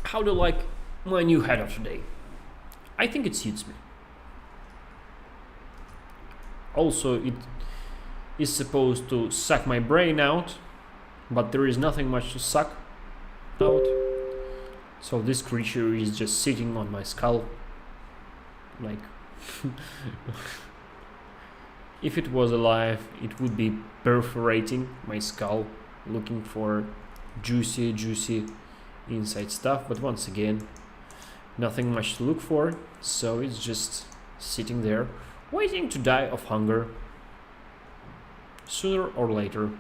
How do you like my new header today? I think it suits me. Also, it is supposed to suck my brain out, but there is nothing much to suck out. So this creature is just sitting on my skull, like if it was alive, it would be perforating my skull, looking for juicy inside stuff. But once again, nothing much to look for, so it's just sitting there, waiting to die of hunger sooner or later.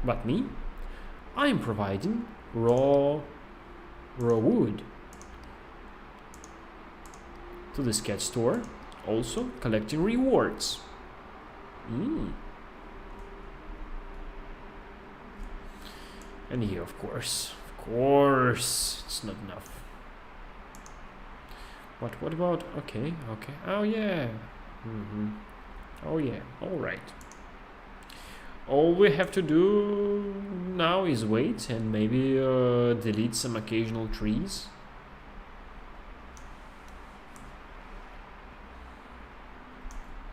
But me, I'm providing raw wood to the sketch store, also collecting rewards. And here, of course, it's not enough. But what about, okay, oh yeah, oh yeah, all right. All we have to do now is wait and maybe delete some occasional trees.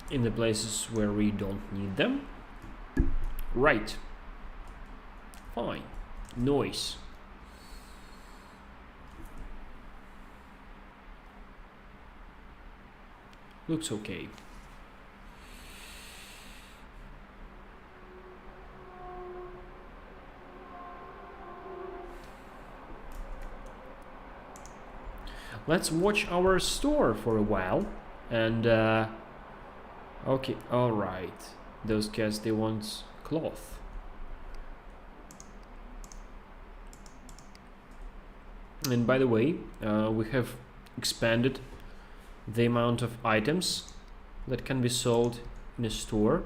In the places where we don't need them. Right. Fine. Noise. Looks okay. Let's watch our store for a while and okay, all right. Those cats, they want cloth. And by the way, we have expanded the amount of items that can be sold in a store.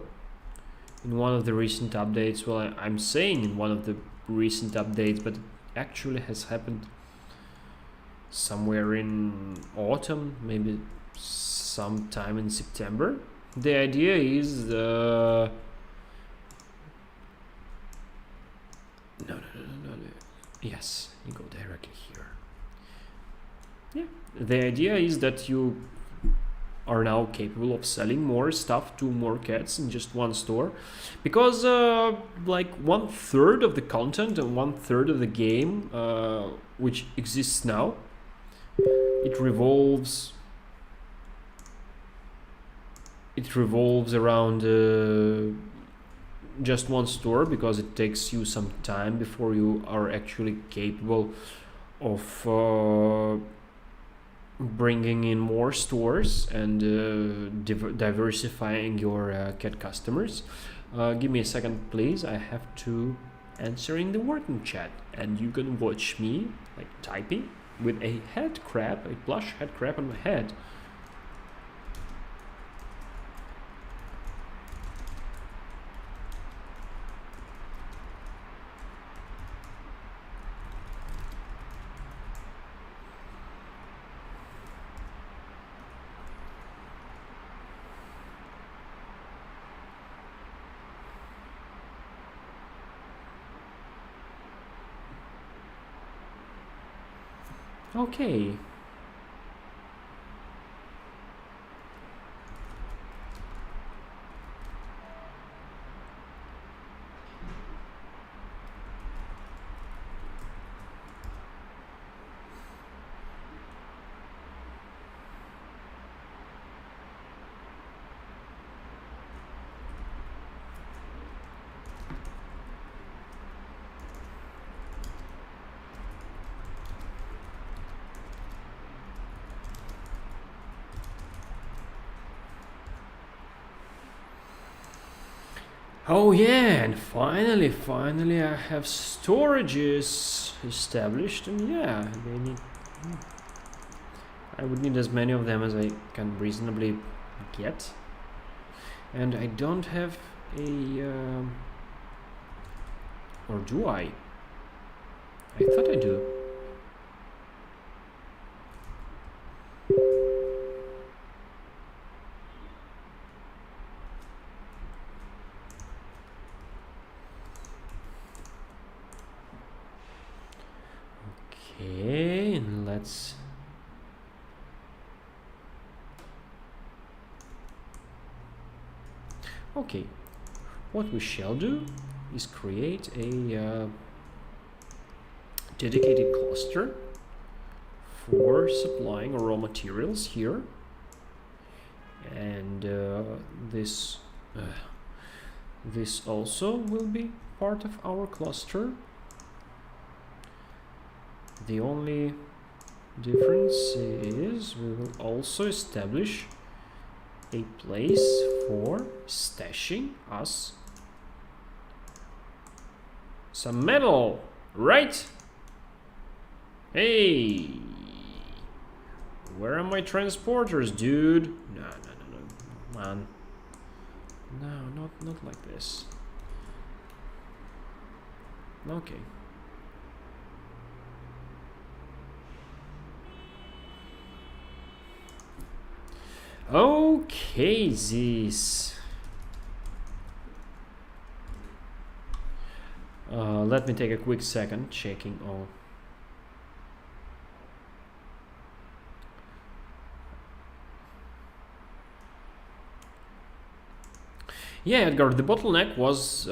In one of the recent updates, well, I'm saying in one of the recent updates, but it actually has happened somewhere in autumn, maybe sometime in September. The idea is no. Yes, you go directly here. Yeah, the idea is that you are now capable of selling more stuff to more cats in just one store, because like 1/3 of the content and 1/3 of the game which exists now, it revolves around just one store, because it takes you some time before you are actually capable of bringing in more stores and diversifying your cat customers. Give me a second, please. I have to answer in the working chat, and you can watch me like typing with a head crab, a plush head crab on my head. Okay. Oh yeah, and finally I have storages established, and yeah, they need. I would need as many of them as I can reasonably get, and I don't have a. Or do I? I thought I do. Okay, and let's. Okay, what we shall do is create a dedicated cluster for supplying raw materials here, and this also will be part of our cluster. The only difference is we will also establish a place for stashing us Some metal, right? Hey, where are my transporters, dude? No, man. No, not like this. Okay. Okay, this. Let me take a quick second checking all. Yeah, Edgar, the bottleneck was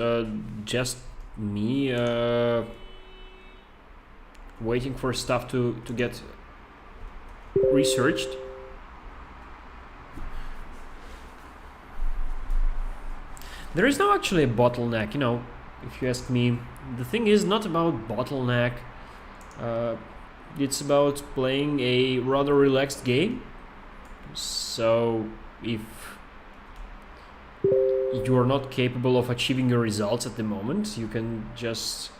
just me waiting for stuff to get researched. There is now actually a bottleneck, you know, if you ask me. The thing is not about bottleneck, it's about playing a rather relaxed game. So if you are not capable of achieving your results at the moment, you can just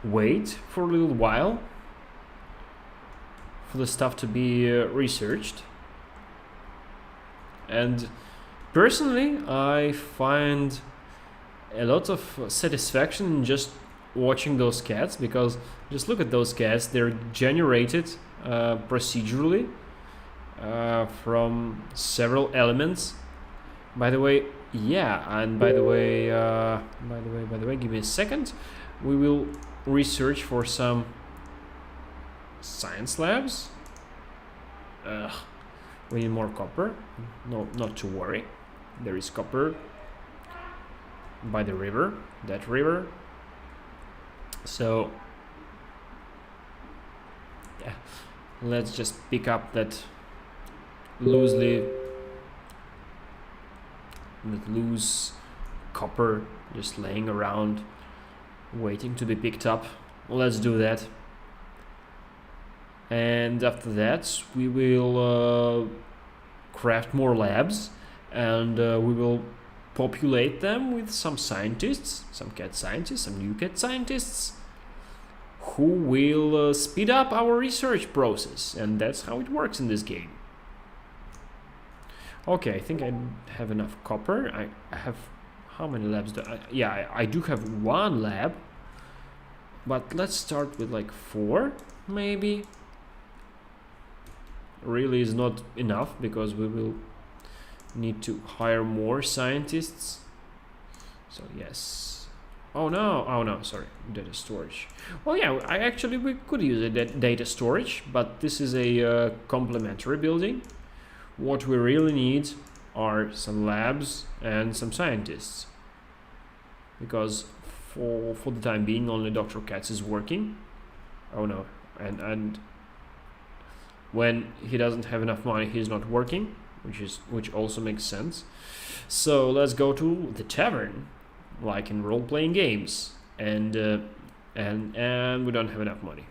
wait for a little while for the stuff to be researched. And personally, I find a lot of satisfaction in just watching those cats, because just look at those cats. They're generated procedurally from several elements. By the way, yeah, and by the way, give me a second. We will research for some science labs. We need more copper. No, not to worry. There is copper by the river, that river. So yeah, let's just pick up that loose copper just laying around waiting to be picked up. Let's do that. And after that we will craft more labs, and we will populate them with some scientists, some cat scientists, some new cat scientists, who will speed up our research process. And that's how it works in this game. Okay, I think I have enough copper. I have, how many labs do I, yeah, I do have one lab, but let's start with like 4 maybe. Really is not enough, because we will need to hire more scientists. So yes. Oh no, sorry, data storage. Well, yeah, we could use a data storage, but this is a complementary building. What we really need are some labs and some scientists, because for the time being only Dr. Katz is working. Oh no, and when he doesn't have enough money, he's not working, which also makes sense. So let's go to the tavern, like in role-playing games, and we don't have enough money,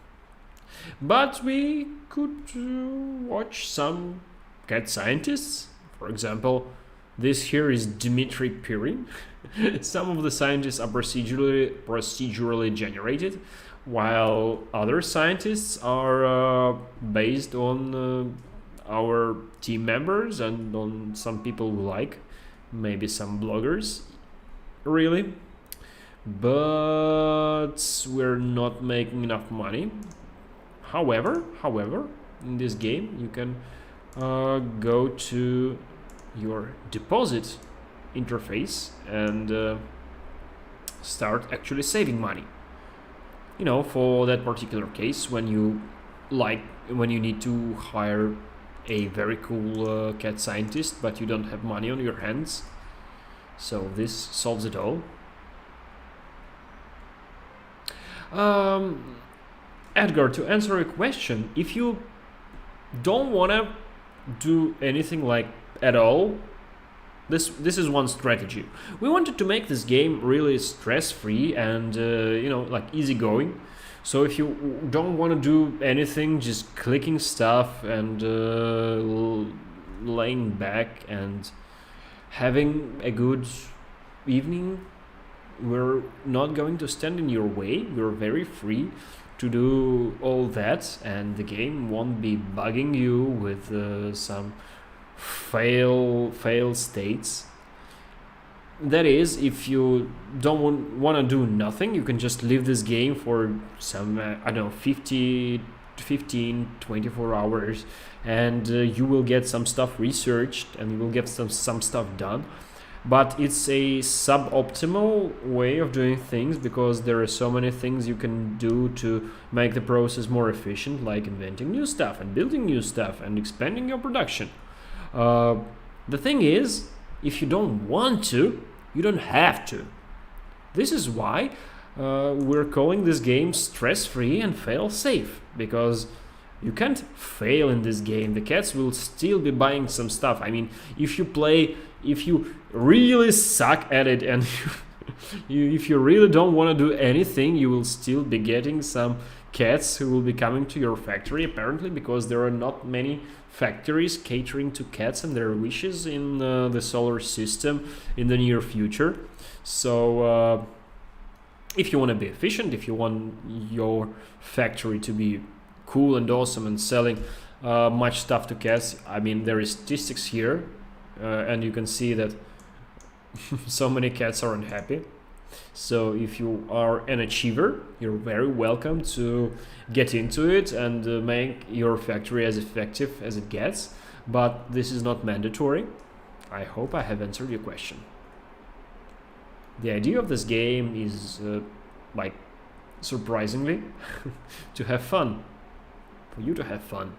but we could watch some cat scientists. For example, this here is Dmitry Pirin. Some of the scientists are procedurally generated, while other scientists are based on our team members and on some people we like, maybe some bloggers, really. But we're not making enough money. However, in this game you can go to your deposit interface and start actually saving money. You know, for that particular case, when you need to hire a very cool cat scientist, but you don't have money on your hands. So this solves it all. Edgar, to answer your question, if you don't want to do anything like at all, this is one strategy. We wanted to make this game really stress-free and like easygoing. So if you don't want to do anything, just clicking stuff and laying back and having a good evening, we're not going to stand in your way. You're very free to do all that, and the game won't be bugging you with some fail states. That is, if you don't want to do nothing, you can just leave this game for some I don't know, 15 24 hours, and you will get some stuff researched and you will get some stuff done. But it's a suboptimal way of doing things, because there are so many things you can do to make the process more efficient, like inventing new stuff and building new stuff and expanding your production. The thing is, if you don't want to, you don't have to. This is why we're calling this game stress-free and fail-safe, because you can't fail in this game. The cats will still be buying some stuff. I mean, if you really suck at it and if you really don't want to do anything, you will still be getting some cats who will be coming to your factory, apparently, because there are not many factories catering to cats and their wishes in the solar system in the near future. So if you want to be efficient, if you want your factory to be cool and awesome and selling much stuff to cats, I mean, there is statistics here, and you can see that so many cats are unhappy. So if you are an achiever, you're very welcome to get into it and make your factory as effective as it gets. But this is not mandatory. I hope I have answered your question. The idea of this game is, like, surprisingly, to have fun. For you to have fun.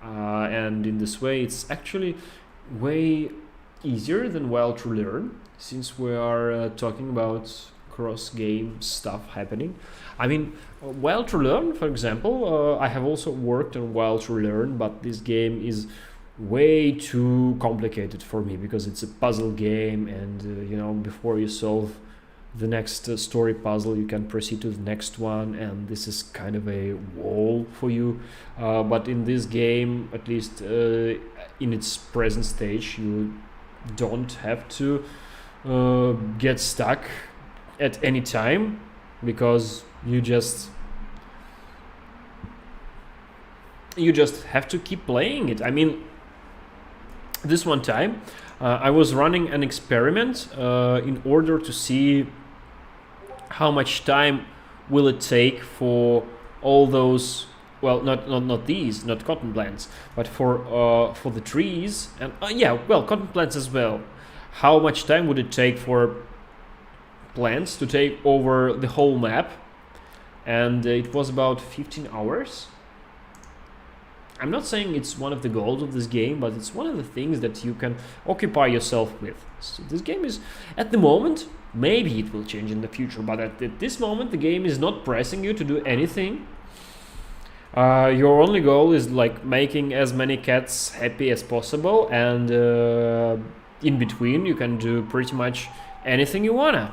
And in this way, it's actually way easier than Wild to Learn, since we are talking about cross-game stuff happening. I mean, Wild to Learn, for example, I have also worked on Wild to Learn, but this game is way too complicated for me, because it's a puzzle game, and you know, before you solve the next story puzzle, you can proceed to the next one, and this is kind of a wall for you. But in this game, at least in its present stage, you don't have to get stuck at any time, because you just have to keep playing it. I mean, this one time I was running an experiment in order to see how much time will it take for all those, well, not these, not cotton plants, but for the trees, and cotton plants as well. How much time would it take for plants to take over the whole map? And it was about 15 hours. I'm not saying it's one of the goals of this game, but it's one of the things that you can occupy yourself with. So this game is, at the moment, maybe it will change in the future, but at this moment the game is not pressing you to do anything. Your only goal is like making as many cats happy as possible, and in between you can do pretty much anything you wanna.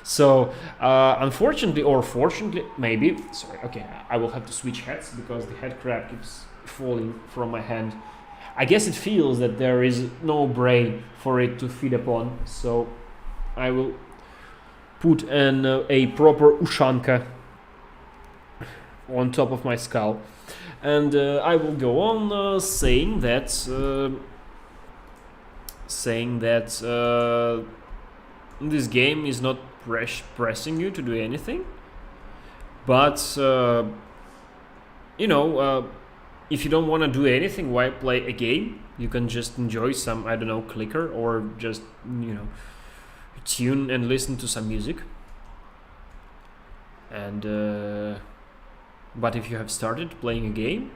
So unfortunately, or fortunately, maybe, sorry, okay, I will have to switch heads because the head crab keeps falling from my hand. I guess it feels that there is no brain for it to feed upon, so I will put a proper ushanka on top of my skull, and I will go on saying that this game is not pressing you to do anything, but if you don't want to do anything, why play a game? You can just enjoy some, I don't know, clicker, or just, tune and listen to some music. And but if you have started playing a game,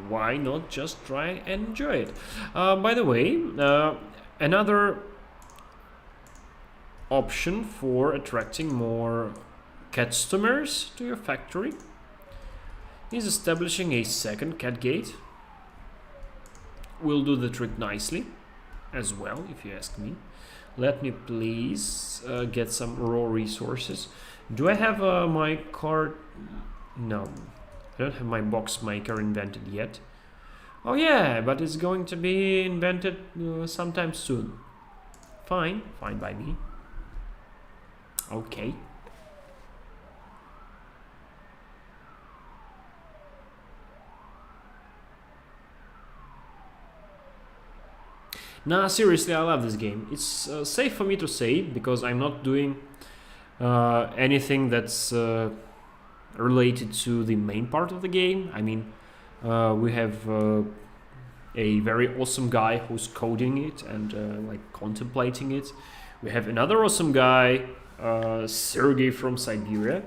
why not just try and enjoy it? By the way, another option for attracting more customers to your factory is establishing a second cat gate. Will do the trick nicely as well, if you ask me. Let me please get some raw resources. Do I have my card? No, I don't have my box maker invented yet. Oh yeah, but it's going to be invented sometime soon. Fine by me. Okay. Nah, seriously, I love this game. It's safe for me to say because I'm not doing anything that's related to the main part of the game. I mean, we have a very awesome guy who's coding it and like contemplating it. We have another awesome guy, Sergey from Siberia,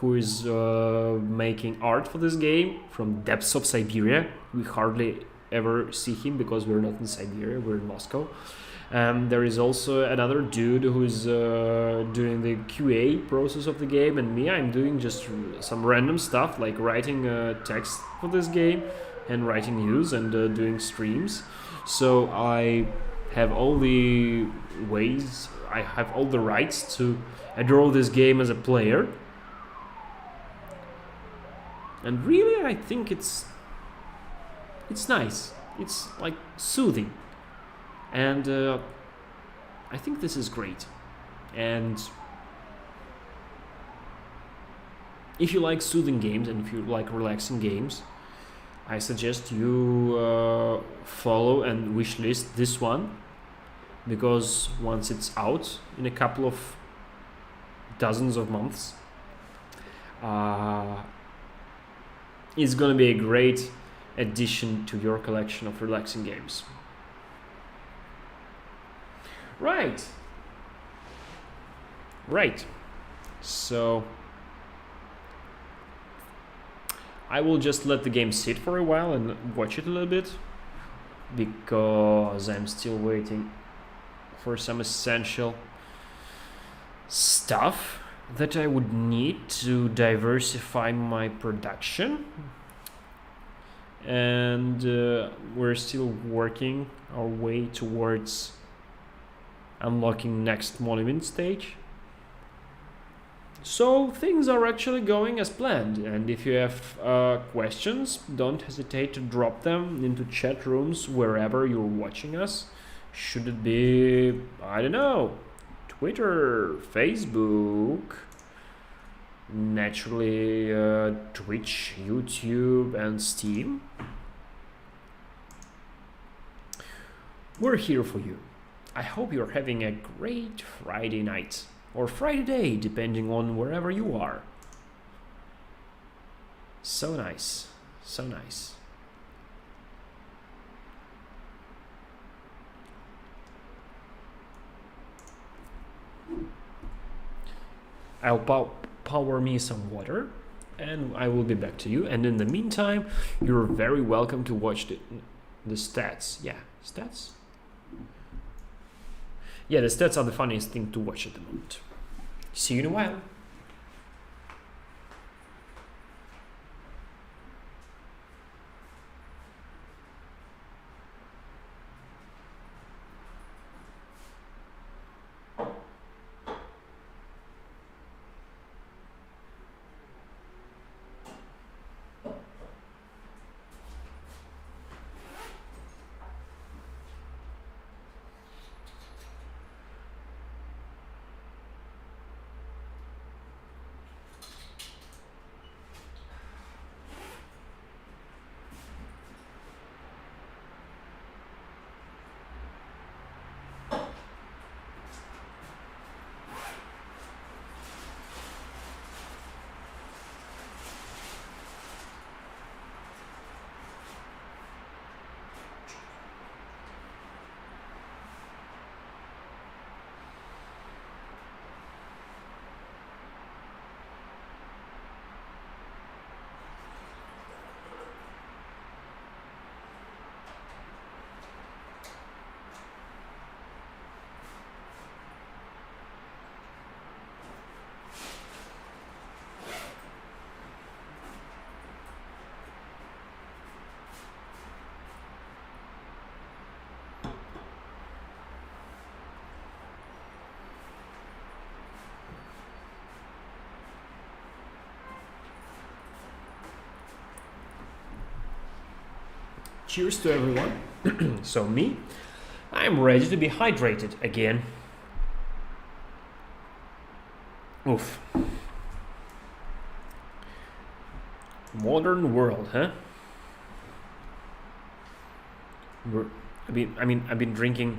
who is making art for this game from depths of Siberia. We hardly ever see him because we're not in Siberia, we're in Moscow. There is also another dude who's doing the QA process of the game, and me, I'm doing just some random stuff like writing text for this game and writing news and doing streams. So I have all the ways, I have all the rights to adore this game as a player. And really, I think it's nice. It's like soothing. And I think this is great. And if you like soothing games and if you like relaxing games, I suggest you follow and wishlist this one, because once it's out in a couple of dozens of months, it's gonna be a great addition to your collection of relaxing games. Right. So I will just let the game sit for a while and watch it a little bit, because I'm still waiting for some essential stuff that I would need to diversify my production. And we're still working our way towards unlocking next monument stage. So things are actually going as planned, and if you have questions, don't hesitate to drop them into chat rooms wherever you're watching us. Should it be, I don't know, Twitter, Facebook, naturally Twitch, YouTube, and Steam. We're here for you. I hope you're having a great Friday night or Friday day, depending on wherever you are. So nice, so nice. I'll power me some water and I will be back to you. And in the meantime, you're very welcome to watch the stats. Yeah, stats? Yeah, the stats are the funniest thing to watch at the moment. See you in a while. Cheers to everyone. So me, I'm ready to be hydrated again. Oof. Modern world, huh? I've been drinking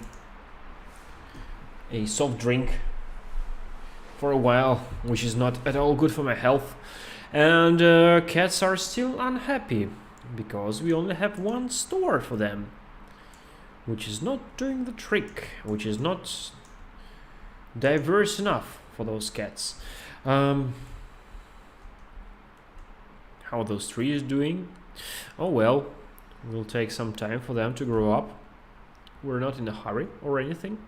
a soft drink for a while, which is not at all good for my health. And cats are still unhappy because we only have one store for them, which is not doing the trick, which is not diverse enough for those cats. How are those trees doing? Oh well, will take some time for them to grow up. We're not in a hurry or anything.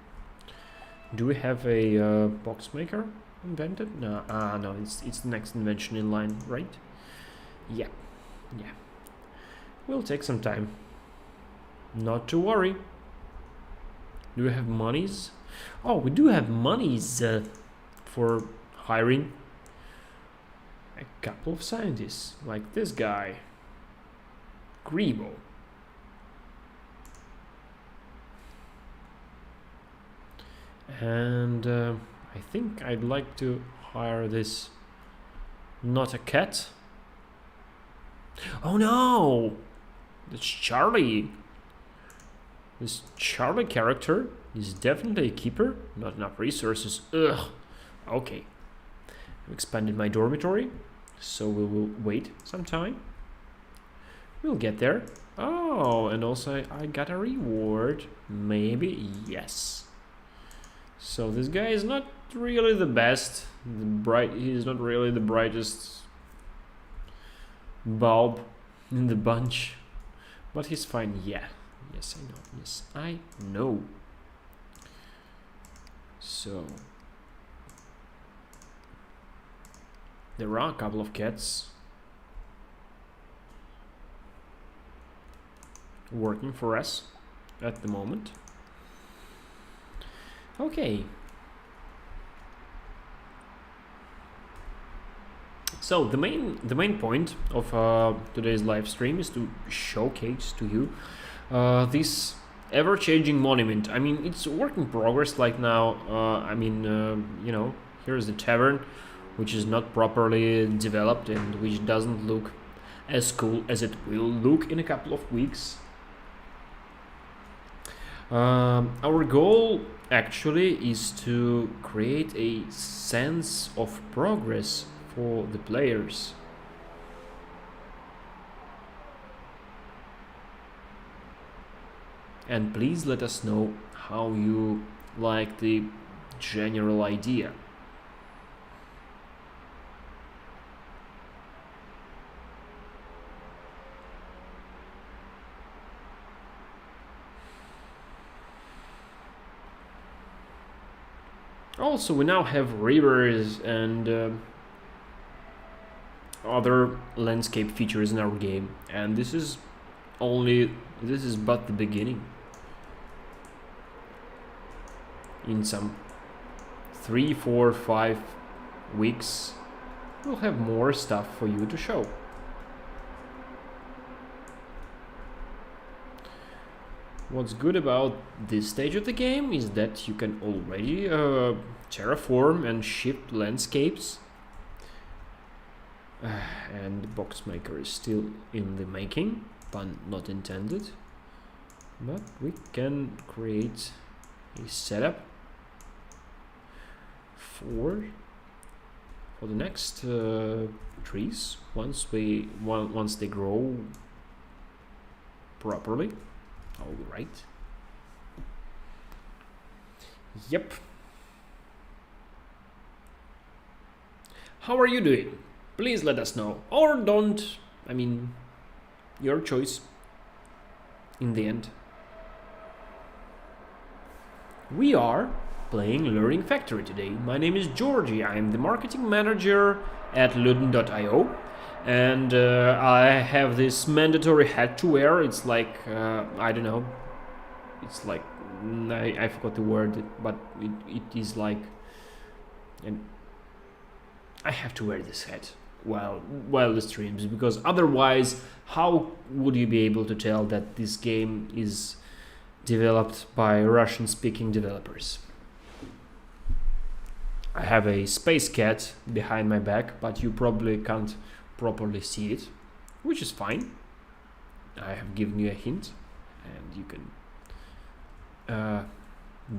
Do we have a box maker invented? No, no, it's the next invention in line, right? Yeah. Will take some time. Not to worry. Do we have monies? Oh, we do have monies for hiring a couple of scientists, like this guy, Grebo. And I think I'd like to hire this, not a cat. Oh no! It's Charlie. This Charlie character is definitely a keeper. Not enough resources. Ugh. Okay. I've expanded my dormitory, so we will wait some time. We'll get there. Oh, and also I got a reward. Maybe, yes. So this guy is not really the best. He's not really the brightest bulb in the bunch, but he's fine. Yeah. Yes, I know. Yes, I know. So there are a couple of cats working for us at the moment. Okay. So the main point of today's live stream is to showcase to you this ever-changing monument. I mean, it's a work in progress. Like now, you know, here's the tavern, which is not properly developed and which doesn't look as cool as it will look in a couple of weeks. Our goal actually is to create a sense of progress for the players. And please let us know how you like the general idea. Also, we now have rivers and other landscape features in our game, and this is but the beginning. In some 3, 4, 5 weeks, we'll have more stuff for you to show. What's good about this stage of the game is that you can already terraform and shift landscapes. And the box maker is still in the making, pun not intended. But we can create a setup for the next trees once they grow properly. All right. Yep. How are you doing? Please let us know, or don't. I mean, your choice in the end. We are playing Learning Factory today. My name is Georgie. I am the marketing manager at Ludden.io, and I have this mandatory hat to wear. It's like I don't know. It's like I forgot the word, but it is like, and I have to wear this hat while the streams, because otherwise, how would you be able to tell that this game is developed by Russian-speaking developers? I have a space cat behind my back, but you probably can't properly see it, which is fine. I have given you a hint, and you can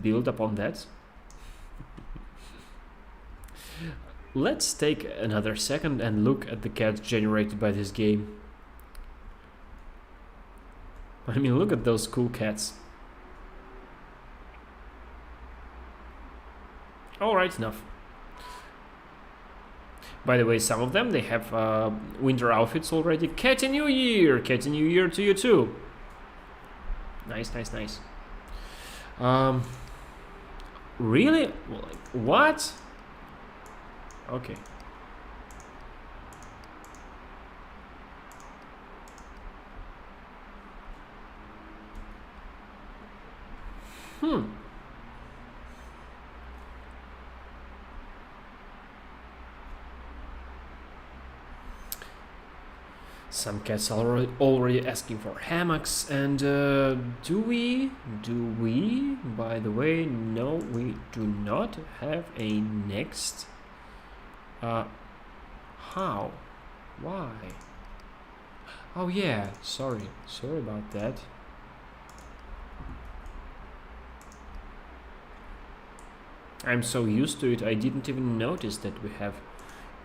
build upon that. Let's take another second and look at the cats generated by this game. I mean, look at those cool cats. Alright, enough. By the way, some of them, they have winter outfits already. Catty New Year! Catty New Year to you too! Nice, nice, nice. Really? Like, what? Okay. Some cats are already asking for hammocks, and do we? By the way, no, we do not have a next. How? Why? Oh yeah, sorry about that. I'm so used to it, I didn't even notice that we have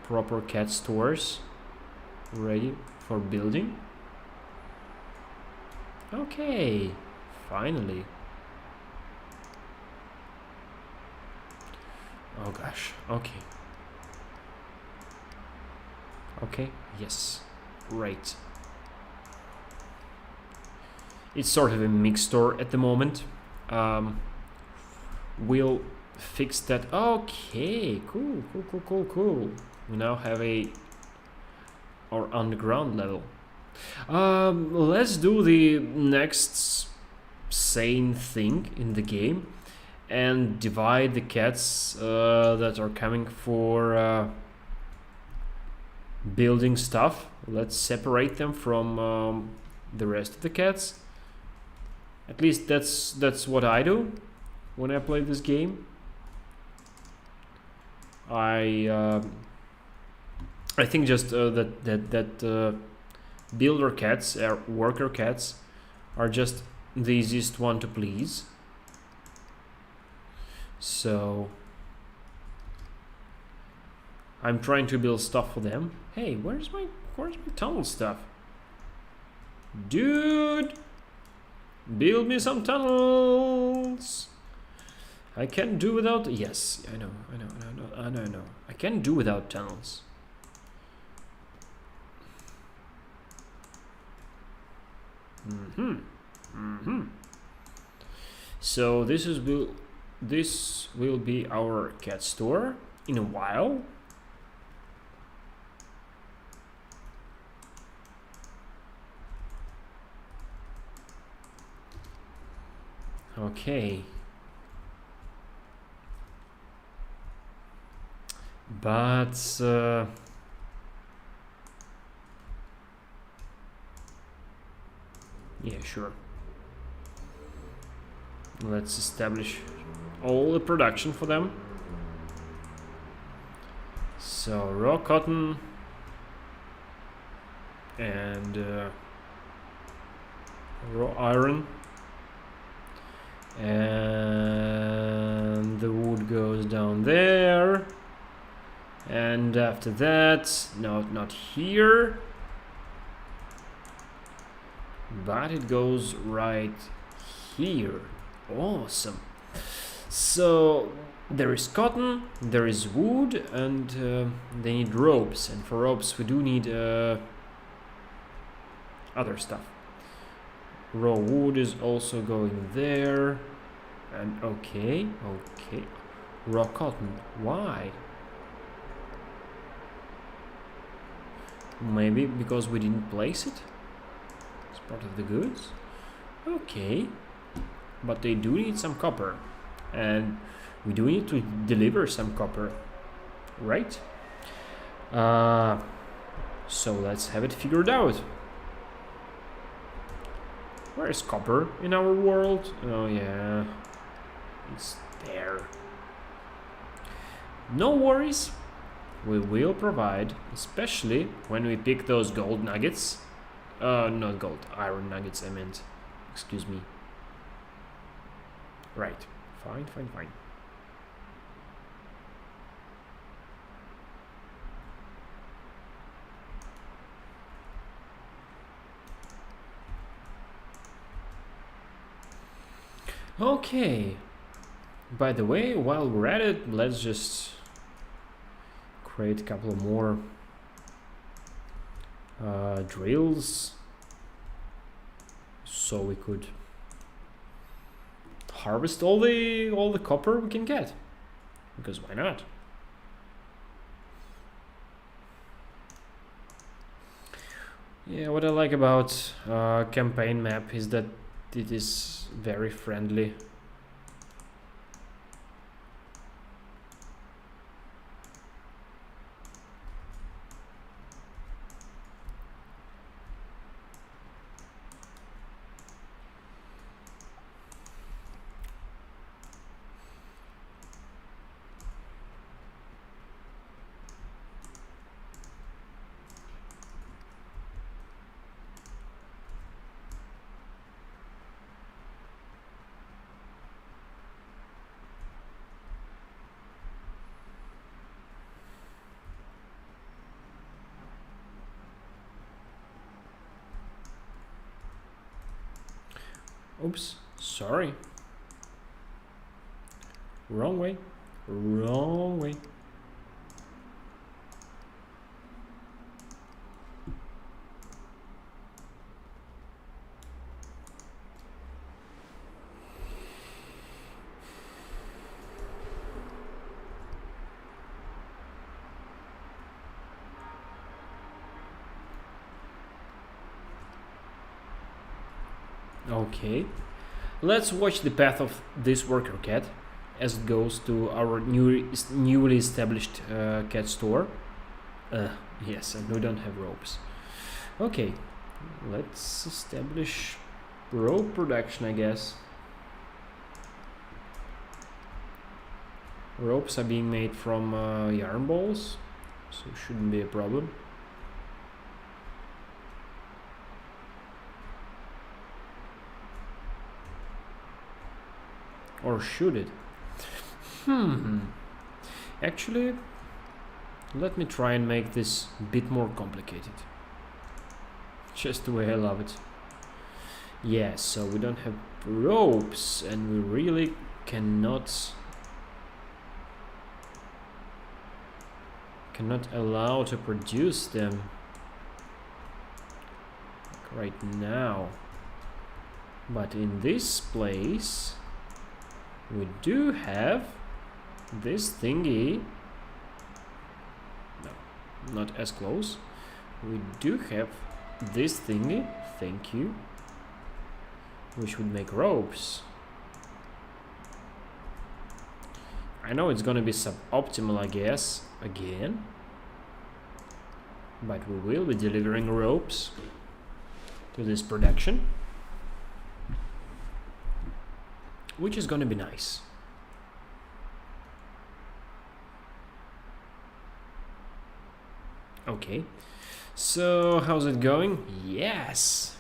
proper cat stores ready for building. Okay, finally. Oh gosh, okay. Okay, yes, right. It's sort of a mixed store at the moment. We'll fix that. Okay, cool. We now have our underground level. Let's do the next sane thing in the game and divide the cats that are coming for building stuff. Let's separate them from the rest of the cats. At least that's what I do when I play this game. I think just that builder cats, worker cats, are just the easiest one to please. So I'm trying to build stuff for them. Hey, where's my tunnel stuff? Dude, build me some tunnels. I can't do without. Yes, I know. I can't do without tunnels. So this will be our cat store in a while. Okay. But yeah, sure. Let's establish all the production for them. So raw cotton and raw iron, and the wood goes down there, and after that, no, not here, but it goes right here. Awesome. So there is cotton, there is wood, and they need ropes, and for ropes we do need other stuff. Raw wood is also going there, and okay, raw cotton. Why? Maybe because we didn't place it? It's part of the goods? Okay. But they do need some copper. And we do need to deliver some copper. Right? So let's have it figured out. Where is copper in our world? Oh yeah. It's there. No worries, we will provide, especially when we pick those gold nuggets. Not gold, iron nuggets I meant. Excuse me. Right, fine. Okay. By the way, while we're at it, let's just create a couple more drills so we could harvest all the copper we can get, because why not? Yeah, what I like about campaign map is that it is very friendly. Oops, sorry. Wrong way. Okay, let's watch the path of this worker cat as it goes to our newly established cat store. Yes, and we don't have ropes. Okay, let's establish rope production, I guess. Ropes are being made from yarn balls, so it shouldn't be a problem. Or should it? Actually, let me try and make this a bit more complicated. Just the way I love it. Yeah, so we don't have ropes and we really cannot allow to produce them right now. But in this place we do have this thingy. No, not as close. We do have this thingy, thank you, which would make ropes. I know it's gonna be suboptimal, I guess, again, but we will be delivering ropes to this production, which is gonna be nice. Okay, so how's it going? Yes,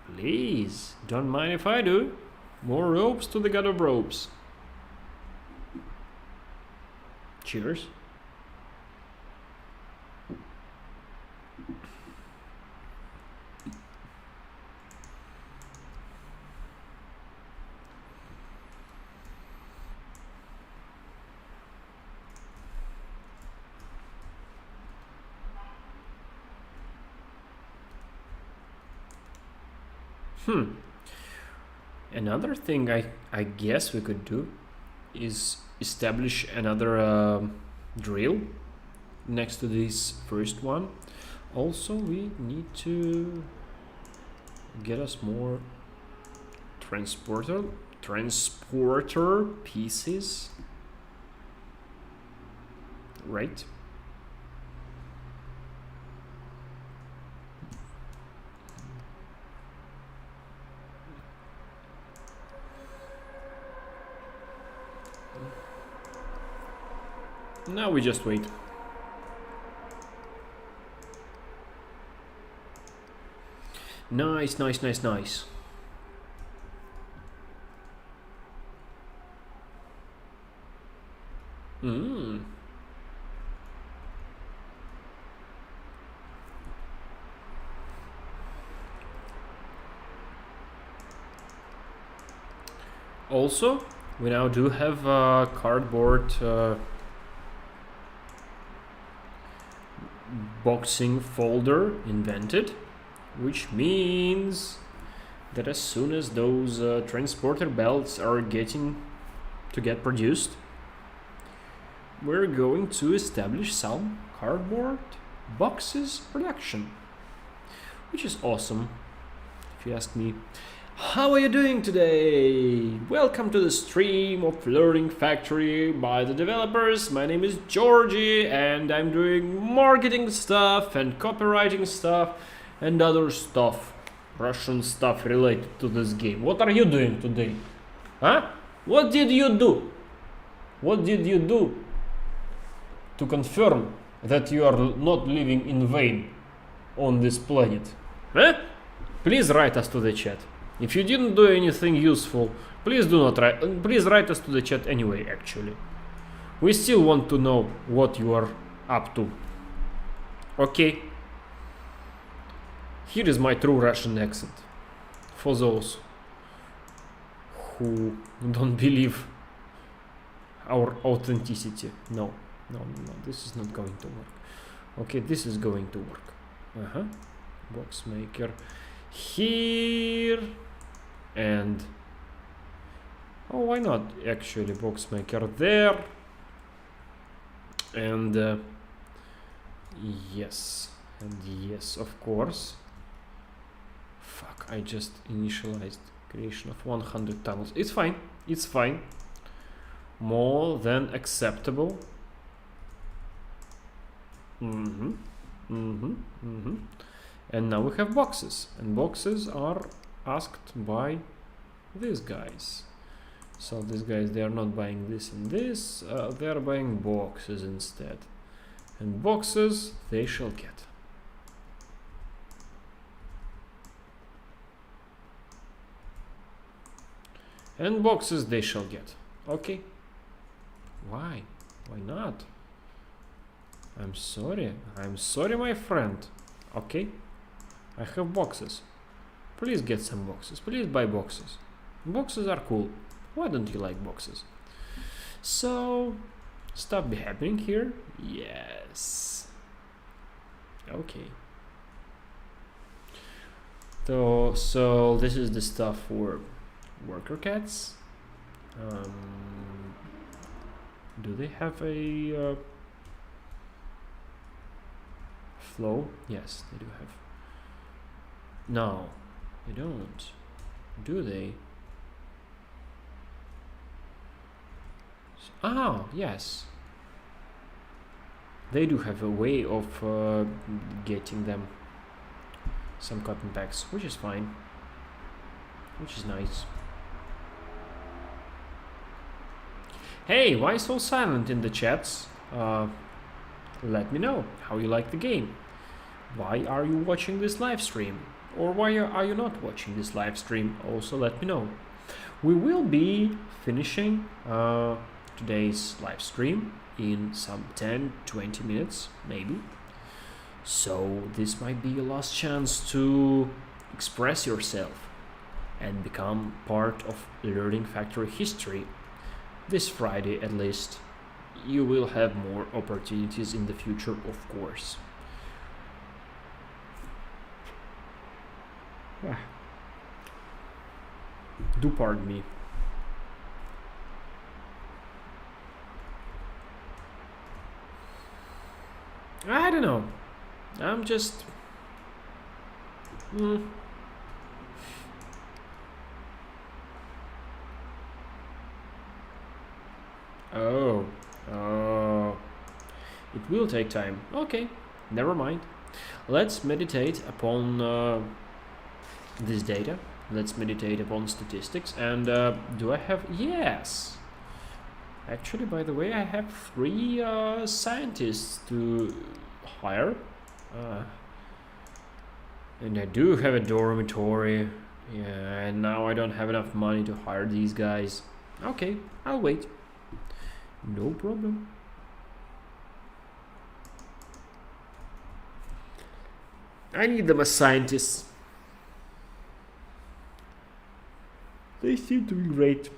please, don't mind if I do. More ropes to the god of ropes. Cheers. Another thing I guess we could do is establish another drill next to this first one. Also, we need to get us more transporter pieces, right? Now we just wait. Nice, nice, nice, nice. Also, we now do have a cardboard boxing folder invented, which means that as soon as those transporter belts are getting to get produced, we're going to establish some cardboard boxes production, which is awesome, if you ask me. How are you doing today? Welcome to the stream of Learning Factory by the developers. My name is Georgie and I'm doing marketing stuff and copywriting stuff and other stuff, Russian stuff related to this game. What are you doing today? Huh? What did you do? What did you do to confirm that you are not living in vain on this planet? Huh? Please write us to the chat. If you didn't do anything useful, please do not write. Please write us to the chat anyway. Actually, we still want to know what you are up to. Okay. Here is my true Russian accent. For those who don't believe our authenticity. No, this is not going to work. Okay, this is going to work. Box maker here. And oh, why not actually box maker there, and yes, of course. Fuck, I just initialized creation of 100 tunnels. It's fine, more than acceptable. And now we have boxes, and boxes are asked by these guys. So these guys, they are not buying this and this, they are buying boxes instead, and boxes they shall get. And boxes they shall get. Okay. Why not? I'm sorry, my friend. Okay, I have boxes. Please get some boxes. Please buy boxes. Boxes are cool. Why don't you like boxes? So, stuff be happening here. Yes. Okay. So this is the stuff for worker cats. Do they have a flow? Yes, they do have. No. They don't, do they? Ah, yes. They do have a way of getting them some cotton packs, which is fine. Which is nice. Hey, why so silent in the chats? Let me know how you like the game. Why are you watching this live stream? Or why are you not watching this live stream? Also let me know. We will be finishing today's live stream in some 10-20 minutes maybe. So this might be your last chance to express yourself and become part of Learning Factory history. This Friday at least. You will have more opportunities in the future, of course. Do pardon me. I don't know. I'm just... Oh. It will take time. Okay, never mind. Let's meditate upon this data. Let's meditate upon statistics. And do I have... Yes! Actually, by the way, I have 3 scientists to hire. And I do have a dormitory. Yeah, and now I don't have enough money to hire these guys. Okay, I'll wait. No problem. I need them as scientists. They seem to be great.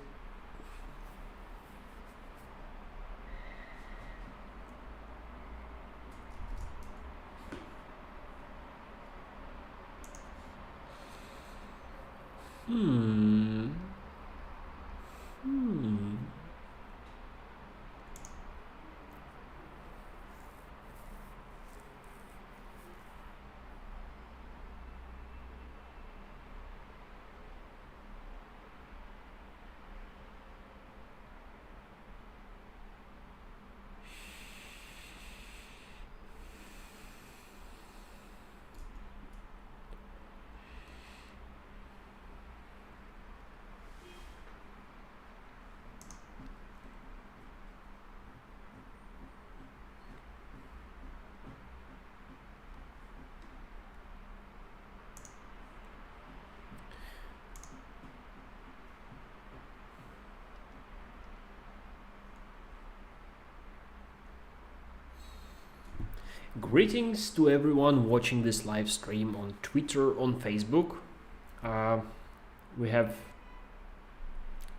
Greetings to everyone watching this live stream on Twitter, on Facebook. We have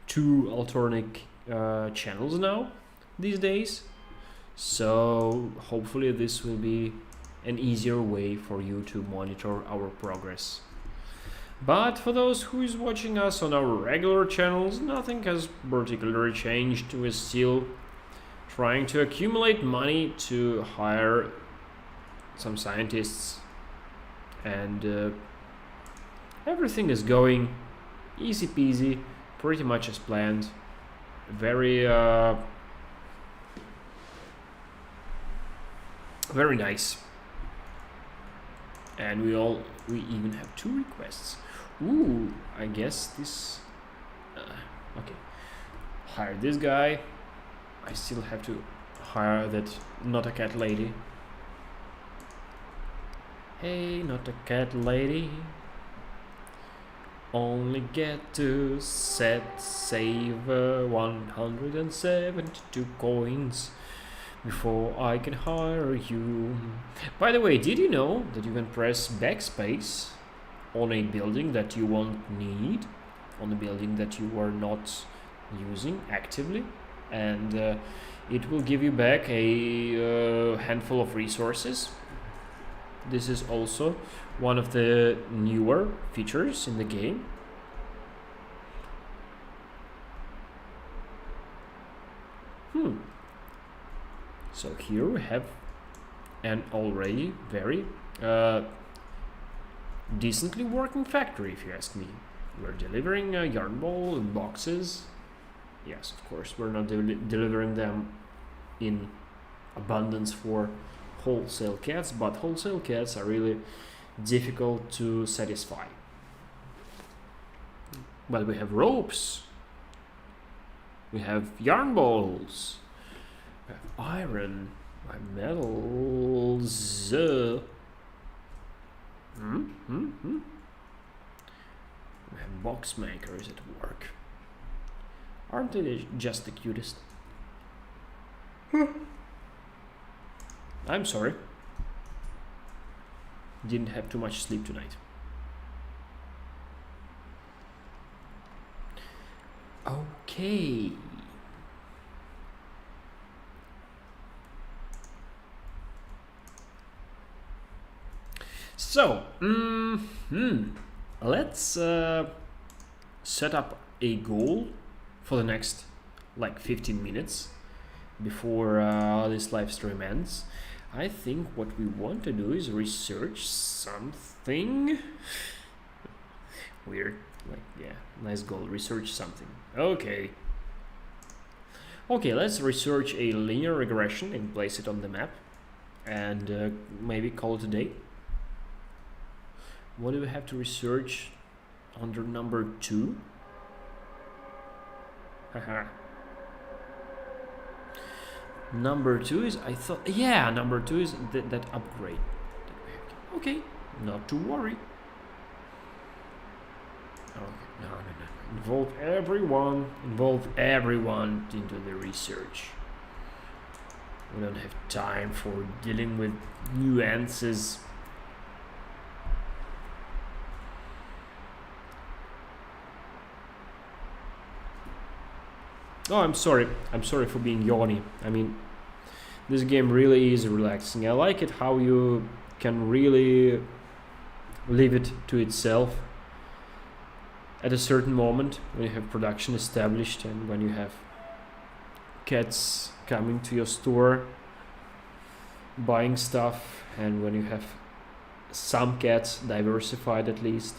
2 alternate channels now these days, so hopefully this will be an easier way for you to monitor our progress. But for those who is watching us on our regular channels, nothing has particularly changed. We're still trying to accumulate money to hire some scientists, and everything is going easy peasy, pretty much as planned. Very very nice. And we even have 2 requests. Ooh, I guess this okay, hire this guy. I still have to hire that not a cat lady. Hey, not a cat lady. Only get to save 172 coins before I can hire you. By the way, did you know that you can press backspace on a building that you won't need, on a building that you are not using actively, and it will give you back a handful of resources? This is also one of the newer features in the game. So here we have an already very decently working factory, if you ask me. We're delivering yarn ball boxes. Yes, of course, we're not delivering them in abundance for wholesale cats, but wholesale cats are really difficult to satisfy. But we have ropes, we have yarn balls, we have iron, we have metals. We have box makers at work. Aren't they just the cutest? I'm sorry. Didn't have too much sleep tonight. Okay. So, let's set up a goal for the next like 15 minutes before this live stream ends. I think what we want to do is research something weird. Like, yeah, nice goal. Research something. Okay, let's research a linear regression and place it on the map, and maybe call it a day. What do we have to research under number 2? Haha. Number 2 is, I thought, yeah, number 2 is that upgrade. Okay, not to worry. Okay, no. Involve everyone into the research. We don't have time for dealing with nuances. Oh, I'm sorry for being yawny. I mean, this game really is relaxing. I like it how you can really leave it to itself at a certain moment when you have production established and when you have cats coming to your store buying stuff, and when you have some cats diversified at least.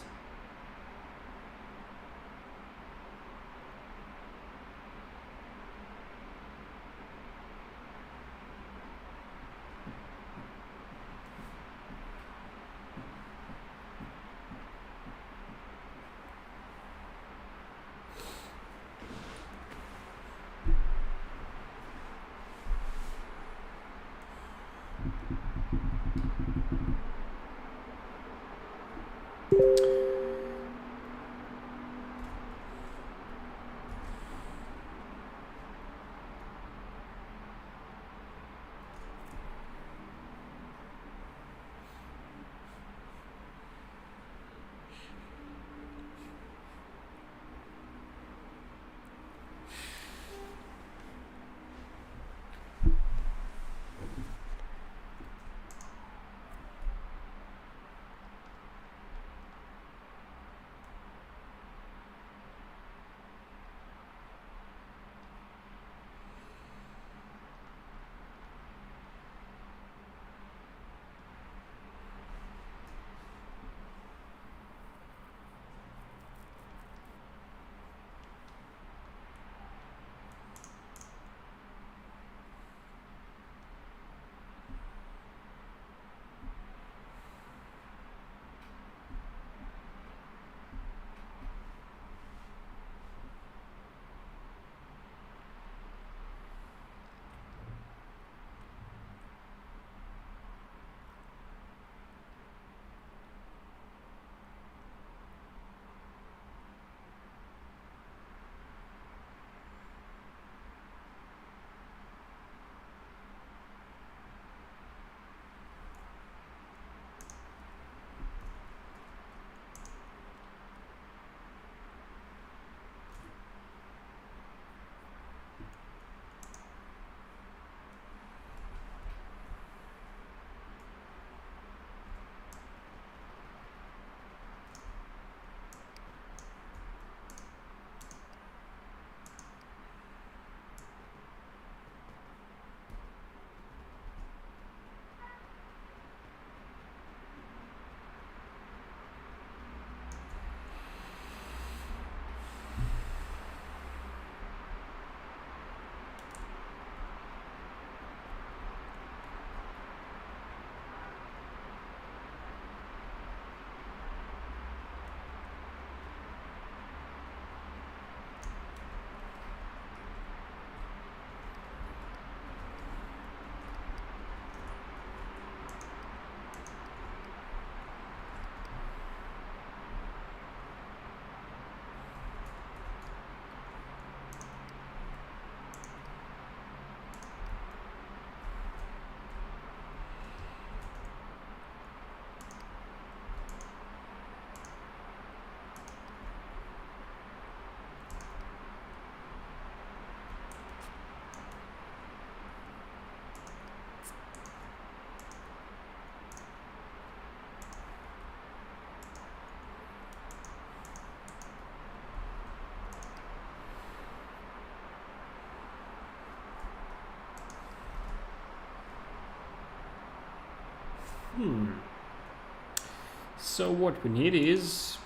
So what we need is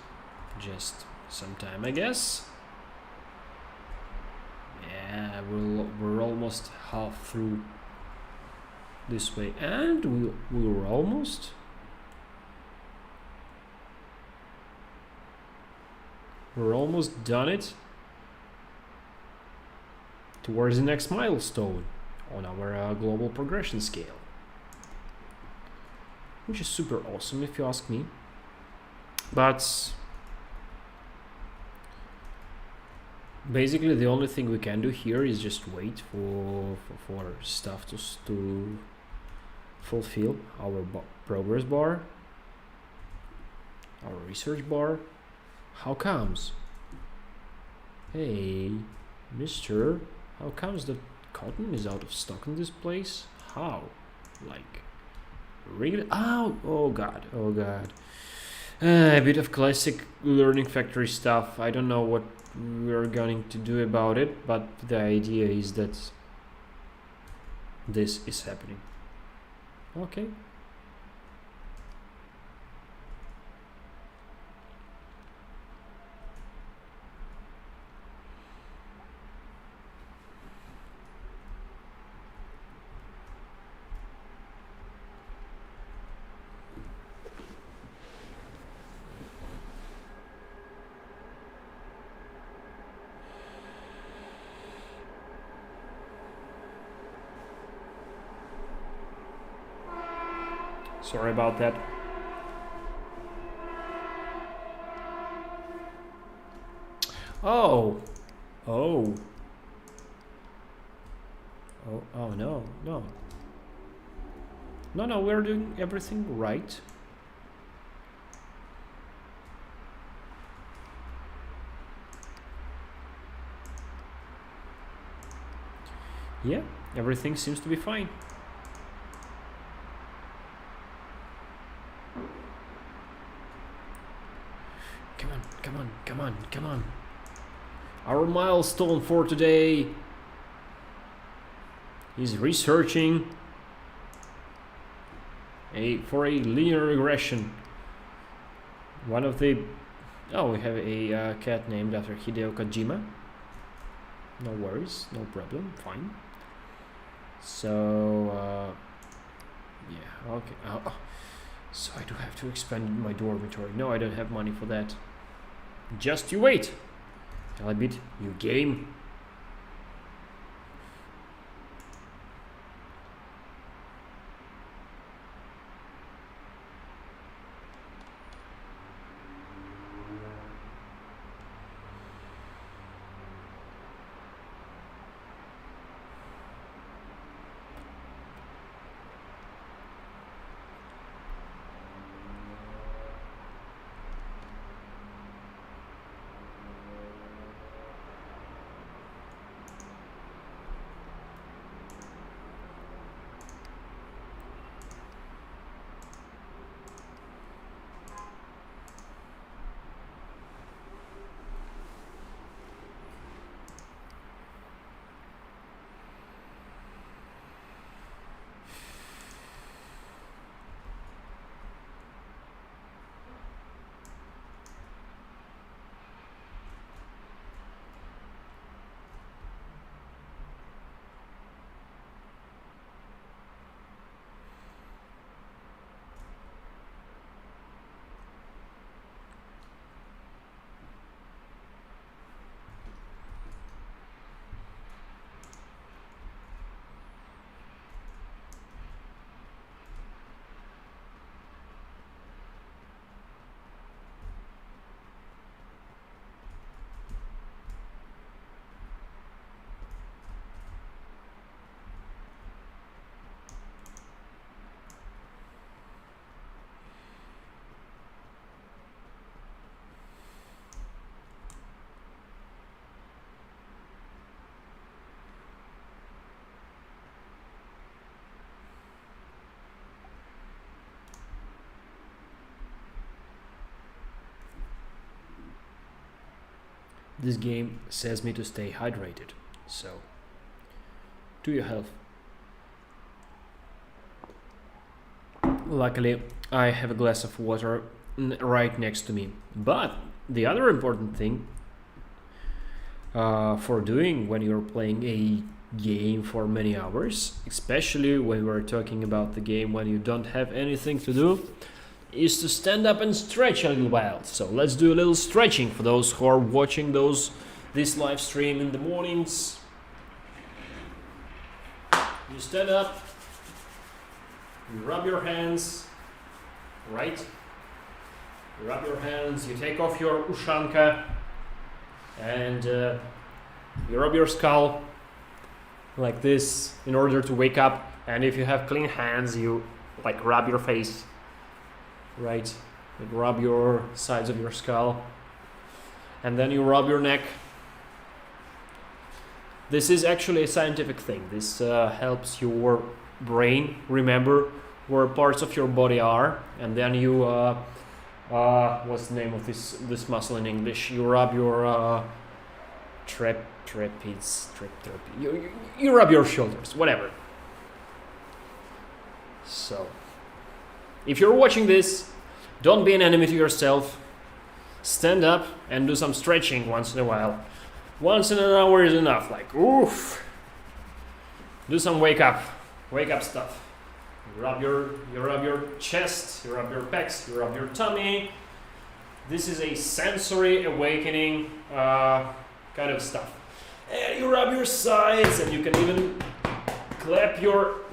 just some time, I guess. Yeah, we're almost half through this way, and we're almost done it towards the next milestone. on our global progression scale, which is super awesome if you ask me. But basically the only thing we can do here is just wait for stuff to fulfill our progress bar, our research bar. How comes? Hey, mister, how comes that cotton is out of stock in this place? How? Like, really? Oh god. A bit of classic learning factory stuff. I don't know what we're going to do about it, but the idea is that this is happening. Okay. Sorry about that. Oh no, we're doing everything right. Yeah, everything seems to be fine. Come on. Our milestone for today is researching for a linear regression. One of the... Oh, we have a cat named after Hideo Kojima. No worries, no problem, fine. So, yeah, okay. So I do have to expand my dormitory. No, I don't have money for that. Just you wait. I'll admit, you game. This game says me to stay hydrated, so to your health. Luckily, I have a glass of water right next to me. But the other important thing for doing when you're playing a game for many hours, especially when we're talking about the game when you don't have anything to do, is to stand up and stretch a little while. So let's do a little stretching for those who are watching this live stream in the mornings. You stand up, you rub your hands, right? You rub your hands, you take off your ushanka, and you rub your skull like this in order to wake up. And if you have clean hands, you like rub your face, right? You rub your sides of your skull, and then you rub your neck. This is actually a scientific thing. This helps your brain remember where parts of your body are, and then you what's the name of this muscle in English? You rub your trapeze. You rub your shoulders, whatever. So, if you're watching this, don't be an enemy to yourself. Stand up and do some stretching once in a while. Once in an hour is enough. Like, oof. Do some wake up stuff. You rub your chest, you rub your pecs, you rub your tummy. This is a sensory awakening kind of stuff. And you rub your sides, and you can even clap your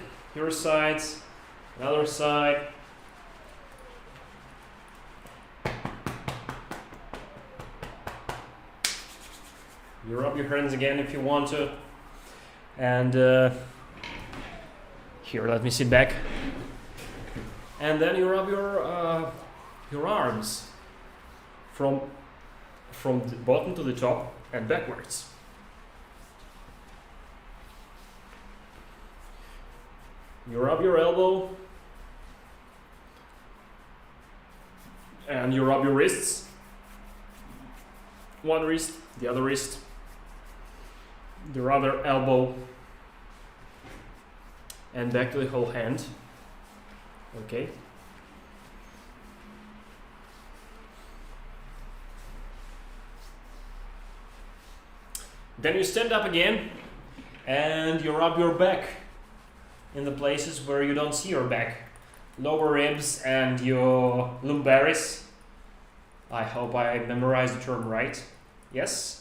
sides. Another side. You rub your hands again if you want to. And here, let me sit back. And then you rub your arms from the bottom to the top and backwards. You rub your elbow. And you rub your wrists. One wrist, the other wrist, the other elbow, and back to the whole hand. Okay. Then you stand up again and you rub your back in the places where you don't see your back. Lower ribs and your lumbaris. I hope I memorized the term right. Yes.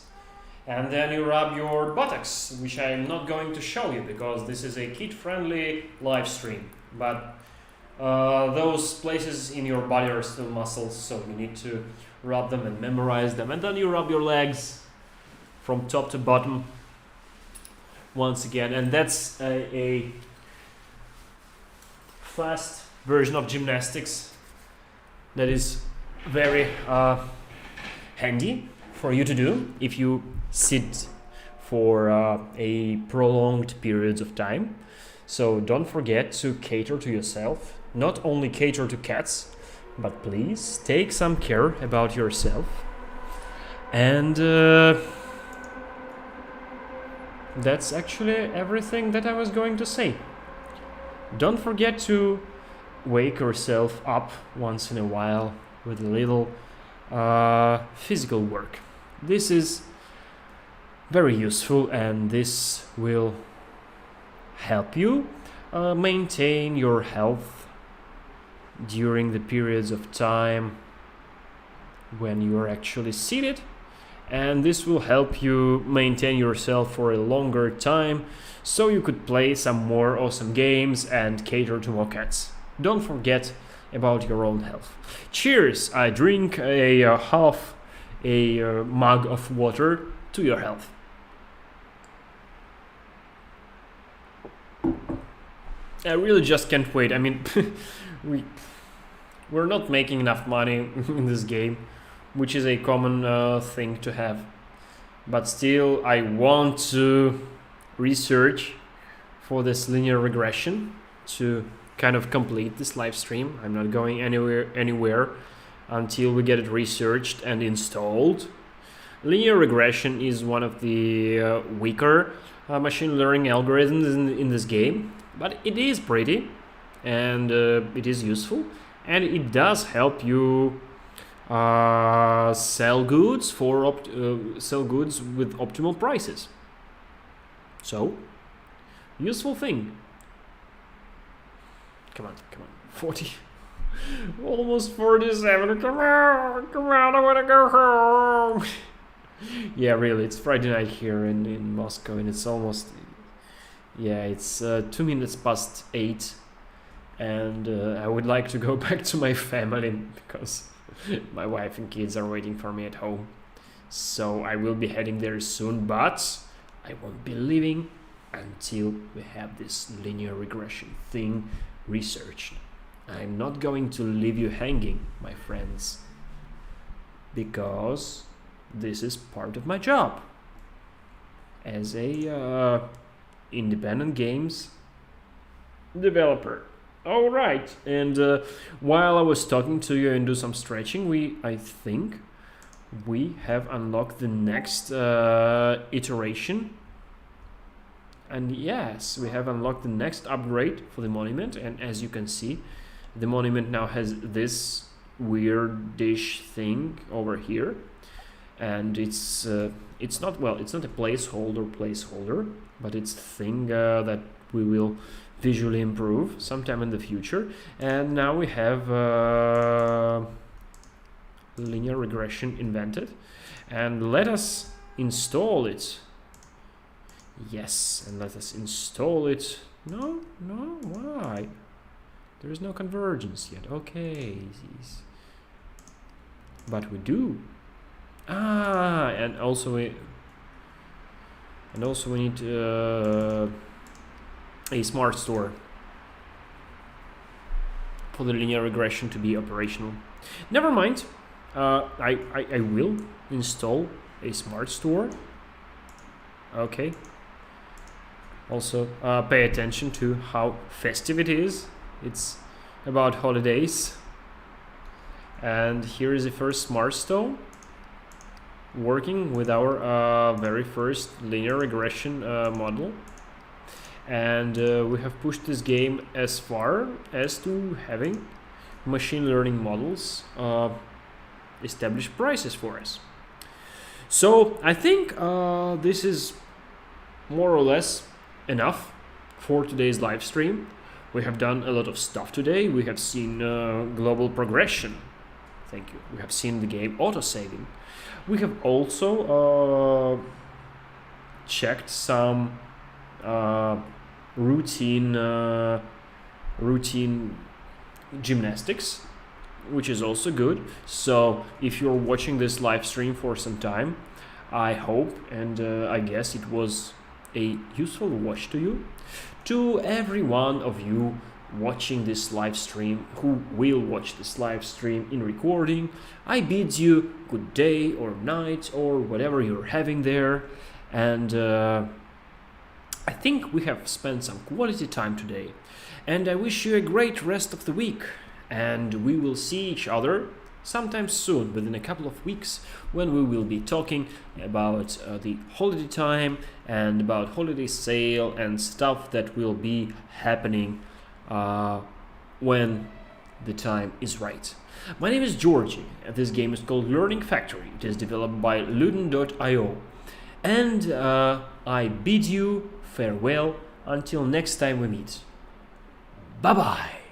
And then you rub your buttocks, which I am not going to show you because this is a kid-friendly live stream. But those places in your body are still muscles, so you need to rub them and memorize them. And then you rub your legs from top to bottom once again. And that's a fast version of gymnastics that is very handy for you to do if you sit for a prolonged periods of time. So don't forget to cater to yourself. Not only cater to cats, but please take some care about yourself. And that's actually everything that I was going to say. Don't forget to wake yourself up once in a while with a little physical work. This is very useful, and this will help you maintain your health during the periods of time when you are actually seated, and this will help you maintain yourself for a longer time so you could play some more awesome games and cater to more cats. Don't forget about your own health. Cheers! I drink a half a mug of water to your health. I really just can't wait. I mean, we're not making enough money in this game, which is a common thing to have. But still, I want to research for this linear regression to kind of complete this live stream. I'm not going anywhere until we get it researched and installed. Linear regression is one of the weaker machine learning algorithms in this game, but it is pretty and it is useful, and it does help you sell goods with optimal prices. So, useful thing. Come on. 40. Almost 47. Come on, I want to go home. Yeah, really, it's Friday night here in Moscow, and it's almost Yeah, it's 2 minutes past 8, and I would like to go back to my family because my wife and kids are waiting for me at home. So I will be heading there soon, but I won't be leaving until we have this linear regression thing researched. I'm not going to leave you hanging, my friends, because this is part of my job as a independent games developer. All right, and while I was talking to you and do some stretching, I think we have unlocked the next iteration. And yes, we have unlocked the next upgrade for the monument, and as you can see, the monument now has this weirdish thing over here, and it's not, well, it's not a placeholder, but it's a thing that we will visually improve sometime in the future. And now we have linear regression invented, and let us install it. Yes, and let us install it. No, why? There is no convergence yet. Okay, but we do. And also we need a smart store for the linear regression to be operational. Never mind. I will install a smart store. Okay. Also, pay attention to how festive it is. It's about holidays. And here is the first smart store working with our very first linear regression model. And we have pushed this game as far as to having machine learning models establish prices for us. So I think this is more or less enough for today's live stream. We have done a lot of stuff today. We have seen global progression. Thank you. We have seen the game auto-saving. We have also checked some routine gymnastics, which is also good. So if you're watching this live stream for some time, I hope and I guess it was a useful watch to you. To every one of you watching this live stream, who will watch this live stream in recording, I bid you good day or night or whatever you're having there. And I think we have spent some quality time today, and I wish you a great rest of the week, and we will see each other sometime soon, within a couple of weeks, when we will be talking about the holiday time and about holiday sale and stuff that will be happening when the time is right. My name is Georgie, and this game is called Learning Factory. It is developed by Luden.io, and I bid you farewell until next time we meet. Bye bye.